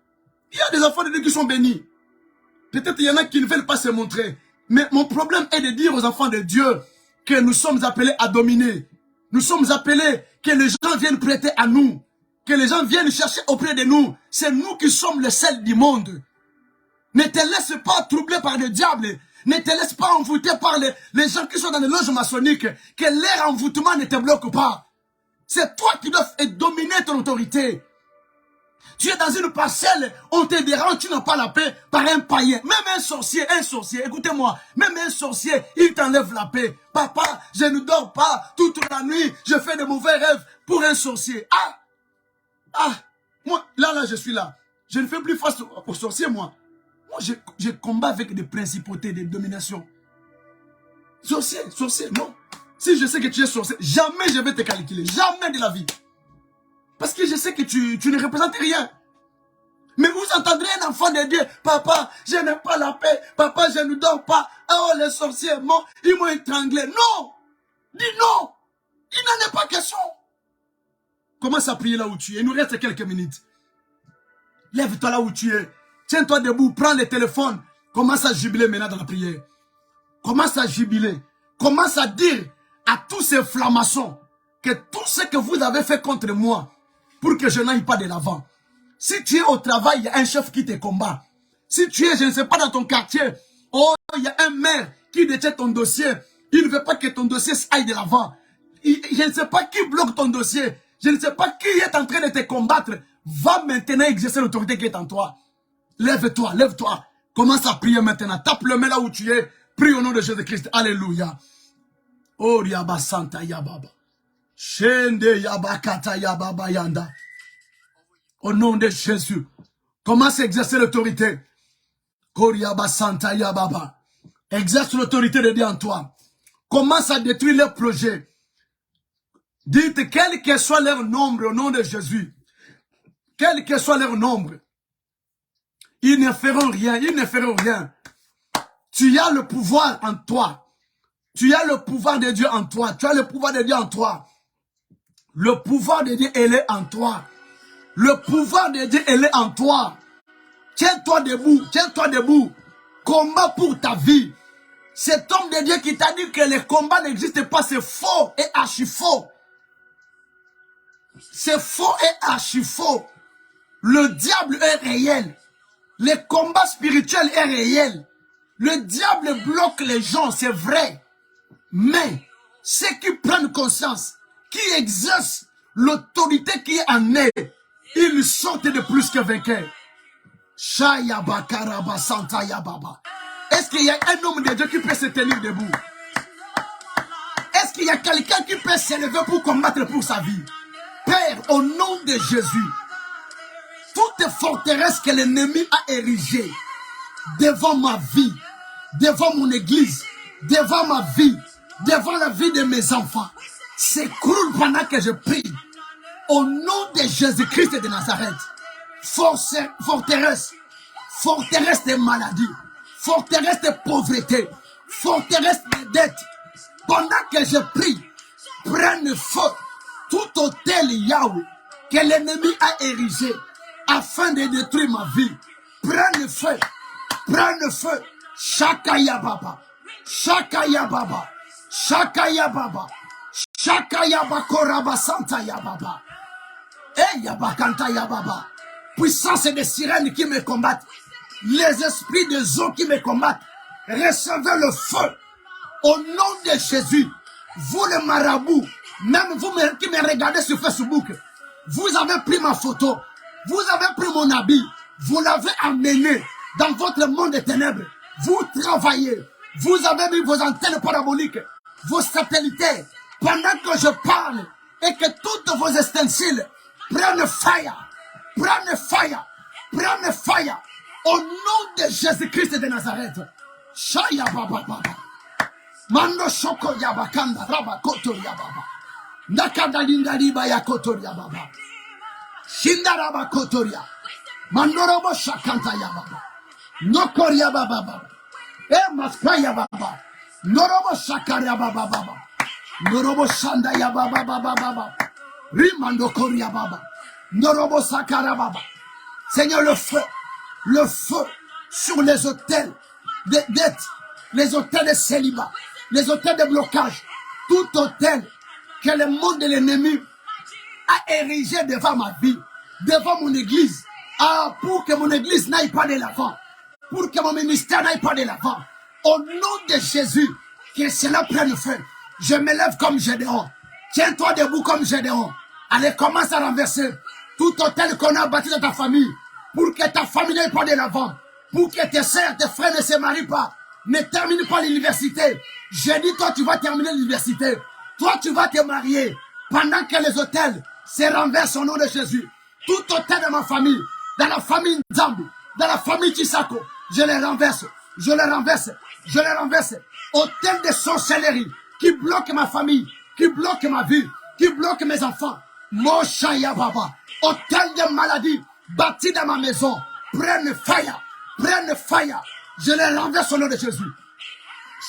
Il y a des enfants de Dieu qui sont bénis. Peut-être il y en a qui ne veulent pas se montrer. Mais mon problème est de dire aux enfants de Dieu que nous sommes appelés à dominer. Nous sommes appelés que les gens viennent prêter à nous. Que les gens viennent chercher auprès de nous. C'est nous qui sommes le sel du monde. Ne te laisse pas troubler par le diable. Ne te laisse pas envoûter par les gens qui sont dans les loges maçonniques. Que leur envoûtement ne te bloque pas. C'est toi qui dois dominer ton autorité. Tu es dans une parcelle, on te dérange, tu n'as pas la paix par un païen. Même un sorcier, écoutez-moi, même un sorcier, il t'enlève la paix. Papa, je ne dors pas toute la nuit, je fais de mauvais rêves pour un sorcier. Moi, là, je suis là. Je ne fais plus face aux sorciers, moi. Moi, je combats avec des principautés, des dominations. Sorcier, non. Si je sais que tu es sorcier, jamais je vais te calculer. Jamais de la vie. Parce que je sais que tu ne représentes rien. Mais vous entendrez un enfant de Dieu. Papa, je n'ai pas la paix. Papa, je ne dors pas. Oh, les sorciers, ils m'ont étranglé. Non. Dis non. Il n'en est pas question. Commence à prier là où tu es. Il nous reste quelques minutes. Lève-toi là où tu es. Tiens-toi debout. Prends le téléphone. Commence à jubiler maintenant dans la prière. Commence à jubiler. Commence à dire à tous ces flammachons que tout ce que vous avez fait contre moi, pour que je n'aille pas de l'avant. Si tu es au travail, il y a un chef qui te combat. Si tu es, je ne sais pas, dans ton quartier, oh, il y a un maire qui détient ton dossier. Il ne veut pas que ton dossier aille de l'avant. Je ne sais pas qui bloque ton dossier. Je ne sais pas qui est en train de te combattre. Va maintenant exercer l'autorité qui est en toi. Lève-toi, lève-toi. Commence à prier maintenant. Tape le main là où tu es. Prie au nom de Jésus-Christ. Alléluia. Oh, Yaba Santa Yababa. Shende Yabakata Yababa Yanda. Au nom de Jésus. Commence à exercer l'autorité. Koriaba Santa Yababa. Exerce l'autorité de Dieu en toi. Commence à détruire leurs projets. Dites quel que soit leur nombre au nom de Jésus. Quel que soit leur nombre. Ils ne feront rien. Ils ne feront rien. Tu as le pouvoir en toi. Tu as le pouvoir de Dieu en toi. Tu as le pouvoir de Dieu en toi. Le pouvoir de Dieu, il est en toi. Le pouvoir de Dieu, il est en toi. Tiens-toi debout. Tiens-toi debout. Combat pour ta vie. Cet homme de Dieu qui t'a dit que les combats n'existent pas, c'est faux et archi faux. C'est faux et archi faux. Le diable est réel. Les combats spirituels est réel. Le diable bloque les gens, c'est vrai. Mais ceux qui prennent conscience, qui exercent l'autorité qui est en eux, ils sortent de plus que vainqueurs. Est-ce qu'il y a un homme de Dieu qui peut se tenir debout? Est-ce qu'il y a quelqu'un qui peut s'élever pour combattre pour sa vie? Père, au nom de Jésus, toute forteresse que l'ennemi a érigée devant ma vie, devant mon église, devant ma vie, devant la vie de mes enfants, s'écroule pendant que je prie. Au nom de Jésus-Christ de Nazareth, forteresse de maladie, forteresse de pauvreté, forteresse de dette, pendant que je prie, prenne feu tout hôtel Yahweh que l'ennemi a érigé afin de détruire ma vie. Prenne feu, prenne feu. Shakaya Baba, Shakaya Baba, Shakaya Baba, Shakaya Bakoraba Santa Yababa. Eh Yabakanta Yababa. Puissance des sirènes qui me combattent, les esprits des eaux qui me combattent, recevez le feu. Au nom de Jésus, vous les marabouts, même vous qui me regardez sur Facebook, vous avez pris ma photo, vous avez pris mon habit, vous l'avez amené dans votre monde des ténèbres. Vous travaillez, vous avez mis vos antennes paraboliques, vos satellitaires, pendant que je parle, et que toutes vos ustensiles prennent fire, prennent fire, prennent fire, au nom de Jésus-Christ de Nazareth. Shaya Baba Baba. Mando Shoko Yabakanda Raba Koto Yababa. Nakada Lingariba Yakoto Yababa. Shindaraba Kotoria. Mandorobo Shakanta Yababa. Nokoria Baba. Maskaya Baba. Norobo Shakaria Baba. Norobo Shanda Yababa Baba. Rimando Koria Baba. Norobo Sakara Baba. Seigneur, le feu, sur les hôtels de dette, les hôtels de célibat, les hôtels de blocage, tout hôtel que le monde de l'ennemi a érigé devant ma vie, devant mon église, pour que mon église n'aille pas de l'avant, pour que mon ministère n'aille pas de l'avant. Au nom de Jésus, que cela prenne feu. Je me lève comme Gédéon. Tiens-toi debout comme Gédéon. Allez, commence à renverser tout hôtel qu'on a bâti dans ta famille, pour que ta famille n'aille pas de l'avant, pour que tes sœurs, tes frères ne se marient pas, ne terminent pas l'université. J'ai dit, toi, tu vas terminer l'université. Toi, tu vas te marier pendant que les hôtels se renversent au nom de Jésus. Tout hôtel de ma famille, dans la famille Nzambi, dans la famille Chisako, je les renverse, je les renverse, je les renverse. Hôtel de sorcellerie qui bloque ma famille, qui bloque ma vie, qui bloque mes enfants. Moshaya Baba, hôtel de maladie bâti dans ma maison, prenne fire, prenne fire. Je les renverse au nom de Jésus.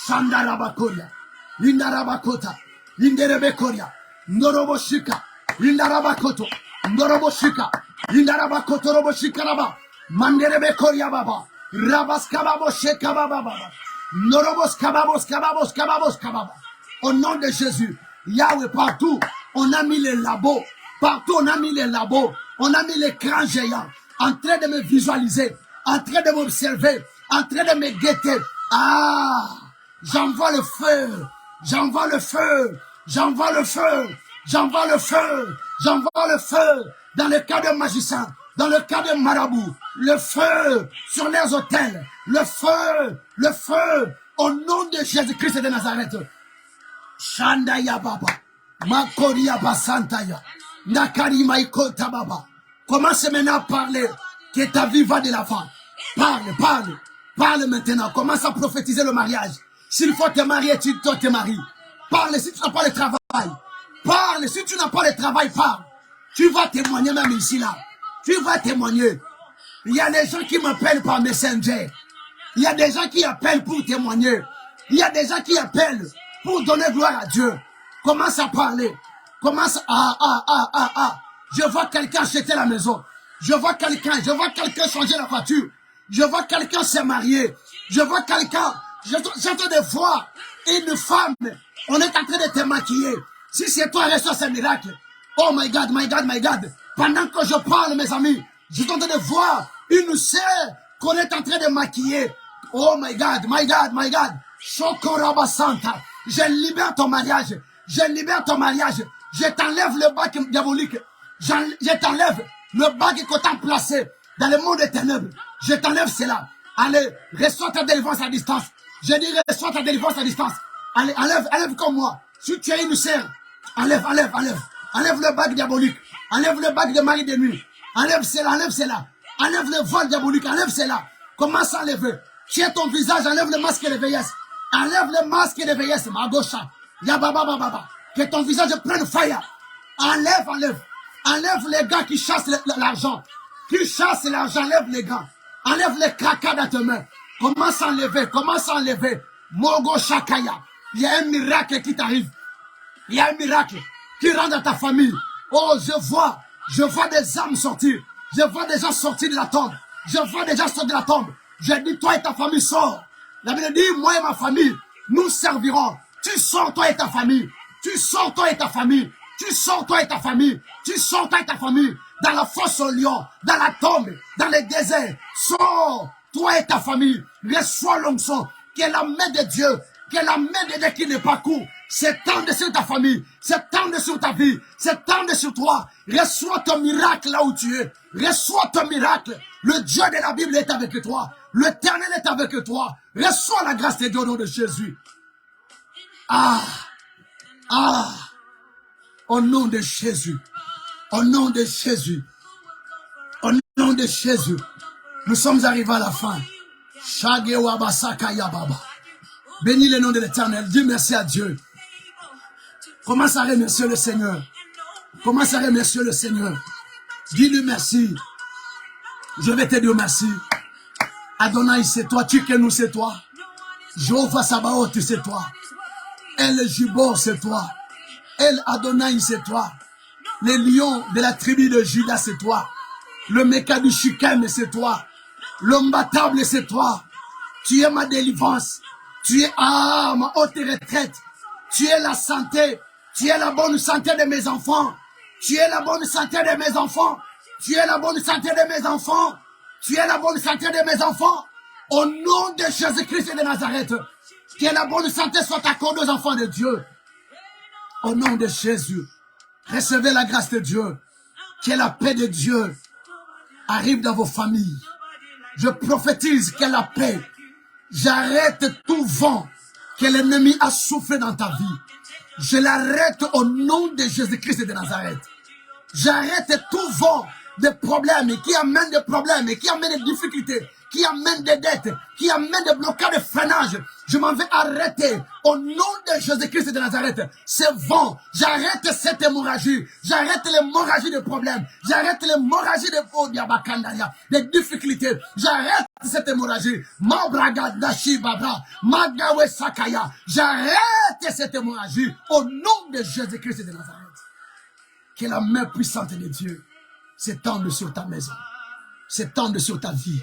Shandarabakoria, Indarabakota, Inderebekoria, Noroboshika, Indarabakoto, Noroboshika, Indarabakoto Roboshika Raba, Manderebekoria Baba, Rabaskababo Sheka Baba Baba, Norobos Kababos Kababos Kababos Kababa. Au nom de Jésus, Yahweh, partout, on a mis les labos, partout on a mis les labos, on a mis l'écran géant, en train de me visualiser, en train de m'observer, en train de me guetter. J'envoie le feu, j'envoie le feu, j'envoie le feu, j'envoie le feu, j'envoie le feu dans le cas de magicien, dans le cas de marabout, le feu sur les hôtels, le feu, au nom de Jésus-Christ de Nazareth. Shandaya Baba, Makoria Basantaya, Nakari Maikota Baba. Commence maintenant à parler, que ta vie va de l'avant. Parle maintenant, commence à prophétiser le mariage. S'il faut te marier, tu dois te marier. Parle si tu n'as pas le travail. Parle si tu n'as pas le travail, parle. Tu vas témoigner même ici là. Tu vas témoigner. Il y a des gens qui m'appellent par Messenger. Il y a des gens qui appellent pour témoigner. Il y a des gens qui appellent pour donner gloire à Dieu. Commence à parler. Commence à. Je vois quelqu'un acheter la maison. Je vois quelqu'un changer la voiture. Je vois quelqu'un se marier. Je vois quelqu'un. J'entends des voix. Une femme. On est en train de te maquiller. Si c'est toi, reçois ce miracle. Oh my God, my God, my God. Pendant que je parle, mes amis, je suis en train de voir une sœur qu'on est en train de maquiller. Oh my God, my God, my God. Shokoraba Santa. Je libère ton mariage. Je libère ton mariage. Je t'enlève le bac diabolique. Je t'enlève le bac qu'on t'a placé dans le monde des ténèbres. Je t'enlève cela. Allez, reçois ta délivrance à distance. Je dis, reçois ta délivrance à distance. Allez, enlève comme moi. Si tu es une sœur, enlève. Enlève le bac diabolique. Enlève le bac de mari de nuit. Enlève cela. Enlève le vol diabolique. Enlève cela. Commence à enlever. Tiens ton visage, enlève le masque de vieillesse. Enlève le masque de vieillesse, ma gauche. Yababa. Que ton visage prenne fire. Enlève. Enlève les gars qui chassent l'argent. Qui chassent l'argent, enlève les gars. Enlève les cracas dans tes mains. Commence à enlever. Mogo Shakaya. Il y a un miracle qui t'arrive. Il y a un miracle qui rentre dans ta famille. Oh, je vois des âmes sortir. Je vois des gens sortir de la tombe. Je dis, toi et ta famille, sors. La Bible dit, moi et ma famille, nous servirons. Tu sors, toi et ta famille. Dans la fosse au lion, dans la tombe, dans le désert. Sors, toi et ta famille. Reçois l'onction. Que la main de Dieu, qui n'est pas court, s'étende sur ta famille, s'étende sur ta vie, s'étende sur toi. Reçois ton miracle là où tu es. Reçois ton miracle. Le Dieu de la Bible est avec toi. L'Éternel est avec toi. Reçois la grâce de Dieu au nom de Jésus. Au nom de Jésus. Au nom de Jésus. Au nom de Jésus. Nous sommes arrivés à la fin. Bénis le nom de l'Éternel. Dis merci à Dieu. Commence à remercier le Seigneur. Dis-lui merci. Je vais te dire merci. Adonai, c'est toi. Tchikenu, c'est toi. Jéhovah Sabaoth, c'est toi. El Jibor, c'est toi. El Adonai, c'est toi. Le lion de la tribu de Judas, c'est toi. Le Mecca du Shichem, c'est toi. L'homme battable, c'est toi. Tu es ma délivrance. Tu es ma haute retraite. Tu es la santé. Tu es la bonne santé de mes enfants. Tu es la bonne santé de mes enfants. Tu es la bonne santé de mes enfants. Tu es la bonne santé de mes enfants. Au nom de Jésus-Christ de Nazareth, que la bonne santé soit accordée aux enfants de Dieu. Au nom de Jésus, recevez la grâce de Dieu. Que la paix de Dieu arrive dans vos familles. Je prophétise que la paix, j'arrête tout vent que l'ennemi a soufflé dans ta vie. Je l'arrête au nom de Jésus-Christ de Nazareth. J'arrête tout vent de problèmes qui amène des problèmes, qui amène des difficultés, qui amène des dettes, qui amène des blocages de freinage. Je m'en vais arrêter au nom de Jésus-Christ de Nazareth. Ce vent, j'arrête cette hémorragie. J'arrête l'hémorragie de problèmes. J'arrête l'hémorragie de difficultés. J'arrête cette hémorragie. J'arrête cette hémorragie au nom de Jésus-Christ de Nazareth. Que la main puissante de Dieu s'étende sur ta maison, s'étende sur ta vie,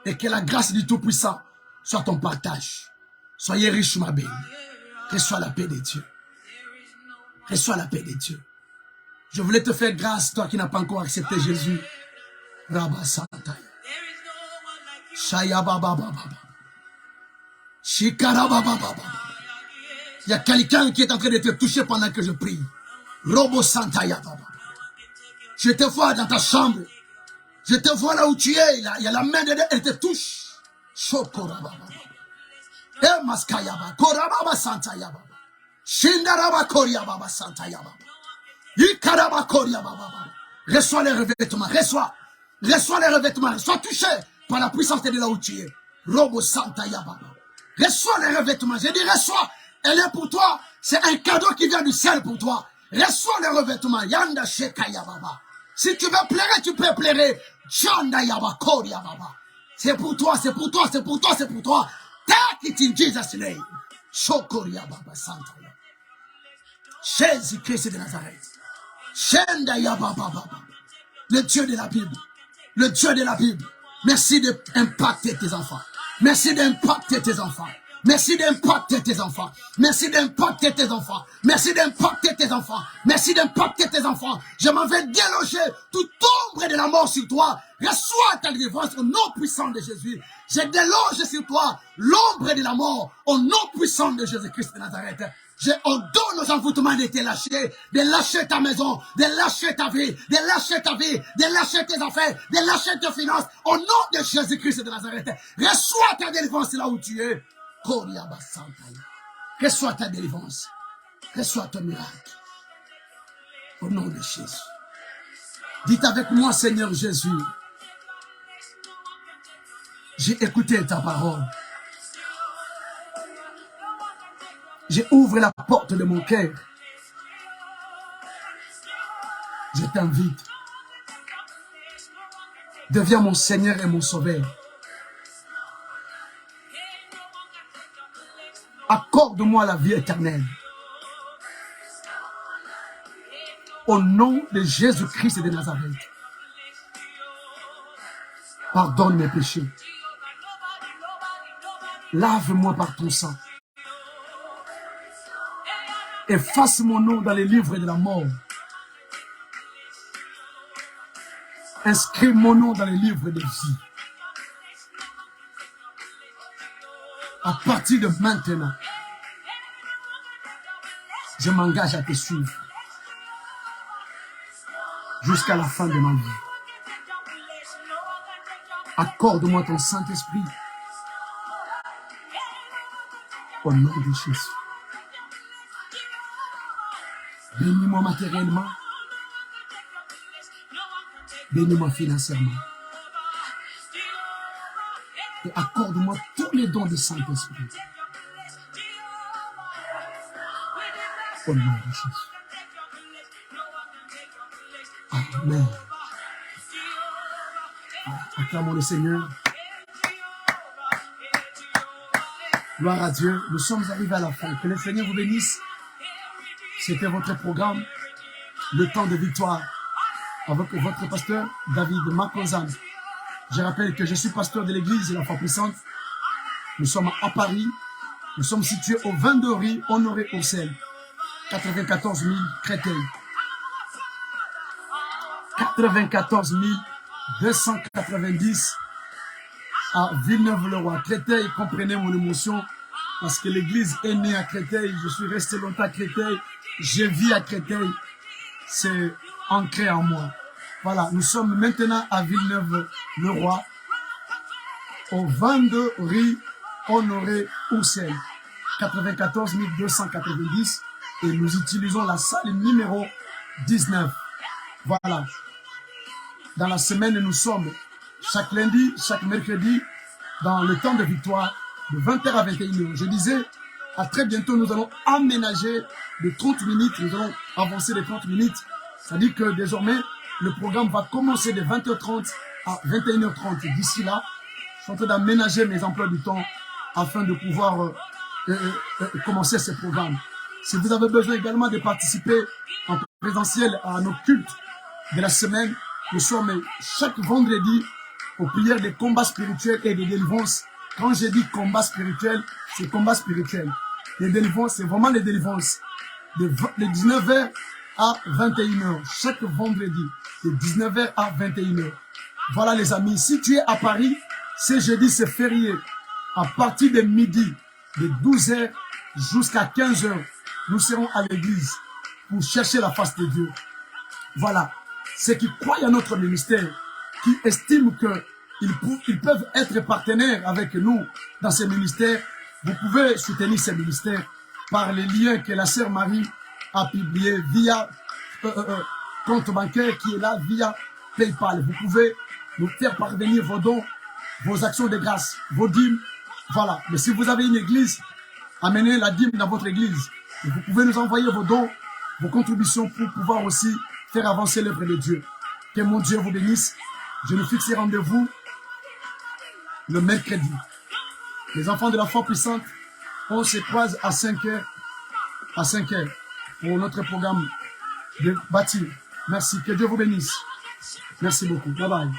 et que la grâce du Tout-Puissant soit ton partage. Soyez riches, ma belle. Reçois la paix de Dieu. Reçois la paix de Dieu. Je voulais te faire grâce, toi qui n'as pas encore accepté Jésus. Rabba Santaya. Shaya Baba Baba. Shikara Baba Baba. Il y a quelqu'un qui est en train de te toucher pendant que je prie. Robo Santaya Baba. Je te vois dans ta chambre. Je te vois là où tu es. Il y a la main de Dieu, elle te touche. Shokora Baba. Emaskaya Korababa Santaya Baba. Shindaraba Koria Baba Santaya Baba. Ikaraba Koria Baba. Reçois les revêtements. Reçois les revêtements. Sois touché par la puissance de là où tu es. Robo Santaya Baba. Reçois les revêtements. J'ai dit reçois. Elle est pour toi. C'est un cadeau qui vient du ciel pour toi. Reçois les revêtements. Yanda Shekaya Baba. Si tu veux pleurer, tu peux pleurer. Chanda Yaba Koria Baba. C'est pour toi, c'est pour toi, c'est pour toi, c'est pour toi. Take it in Jesus' name. Shokoria Baba Santaya. Jésus-Christ de Nazareth. Shenda Yaba Baba. Le Dieu de la Bible. Le Dieu de la Bible. Merci d'impacter tes enfants. Merci d'impacter tes enfants. Merci d'impacter tes enfants. Merci d'impacter tes enfants. Merci d'impacter tes enfants. Merci d'impacter tes enfants. Je m'en vais déloger toute ombre de la mort sur toi. Reçois ta délivrance au nom puissant de Jésus. Je déloge sur toi l'ombre de la mort au nom puissant de Jésus-Christ de Nazareth. Je ordonne aux envoûtements de te lâcher, de lâcher ta maison, de lâcher ta vie, de lâcher ta vie, de lâcher tes affaires, de lâcher tes finances au nom de Jésus-Christ de Nazareth. Reçois ta délivrance là où tu es. Reçois ta délivrance. Reçois ton miracle. Au nom de Jésus. Dites avec moi, Seigneur Jésus. J'ai écouté ta parole. J'ai ouvert la porte de mon cœur. Je t'invite. Deviens mon Seigneur et mon Sauveur. Accorde-moi la vie éternelle. Au nom de Jésus-Christ de Nazareth. Pardonne mes péchés. Lave-moi par ton sang. Efface mon nom dans les livres de la mort. Inscris mon nom dans les livres de vie. À partir de maintenant, je m'engage à te suivre jusqu'à la fin de ma vie. Accorde-moi ton Saint-Esprit au nom de Jésus. Bénis-moi matériellement. Bénis-moi financièrement. Et accorde-moi tous les dons du Saint-Esprit. Au nom de Jésus. Amen. Acclamons le Seigneur. Gloire à Dieu. Nous sommes arrivés à la fin. Que le Seigneur vous bénisse. C'était votre programme, le temps de victoire, avec votre pasteur David Makonzan. Je rappelle que je suis pasteur de l'église de la foi puissante. Nous sommes à Paris. Nous sommes situés au 22 rue Honoré-Haussel, 94 000 Créteil. 94 290 à Villeneuve-le-Roi. Créteil, comprenez mon émotion, parce que l'église est née à Créteil. Je suis resté longtemps à Créteil. Je vis à Créteil. C'est ancré en moi. Voilà, nous sommes maintenant à Villeneuve-le-Roi, au 22 rue Honoré-Haussel, 94 290, et nous utilisons la salle numéro 19. Voilà. Dans la semaine, nous sommes chaque lundi, chaque mercredi, dans le temps de victoire, de 20h à 21h. Je disais, à très bientôt, nous allons aménager de 30 minutes, nous allons avancer de 30 minutes. C'est-à-dire que désormais, le programme va commencer de 20h30 à 21h30. D'ici là, je suis en train d'aménager mes emplois du temps afin de pouvoir commencer ce programme. Si vous avez besoin également de participer en présentiel à nos cultes de la semaine, nous sommes chaque vendredi aux prières des combats spirituels et des délivrances. Quand je dis combat spirituel, c'est combat spirituel. Les délivrances, c'est vraiment les délivrances. De 19h à 21h, chaque vendredi, de 19h à 21h. Voilà les amis, si tu es à Paris, ce jeudi c'est férié. À partir de midi, de 12h jusqu'à 15h, nous serons à l'église pour chercher la face de Dieu. Voilà, ceux qui croient à notre ministère, qui estiment qu'ils peuvent être partenaires avec nous dans ce ministère, vous pouvez soutenir ce ministère par les liens que la sœur Marie a publiés via compte bancaire qui est là, via PayPal. Vous pouvez nous faire parvenir vos dons, vos actions de grâce, vos dîmes. Voilà. Mais si vous avez une église, amenez la dîme dans votre église. Et vous pouvez nous envoyer vos dons, vos contributions pour pouvoir aussi faire avancer l'œuvre de Dieu. Que mon Dieu vous bénisse. Je nous fixe rendez-vous le mercredi. Les enfants de la foi puissante, on se croise à 5h. À 5h pour notre programme de bâtir. Merci. Que Dieu vous bénisse. Merci beaucoup. Bye bye.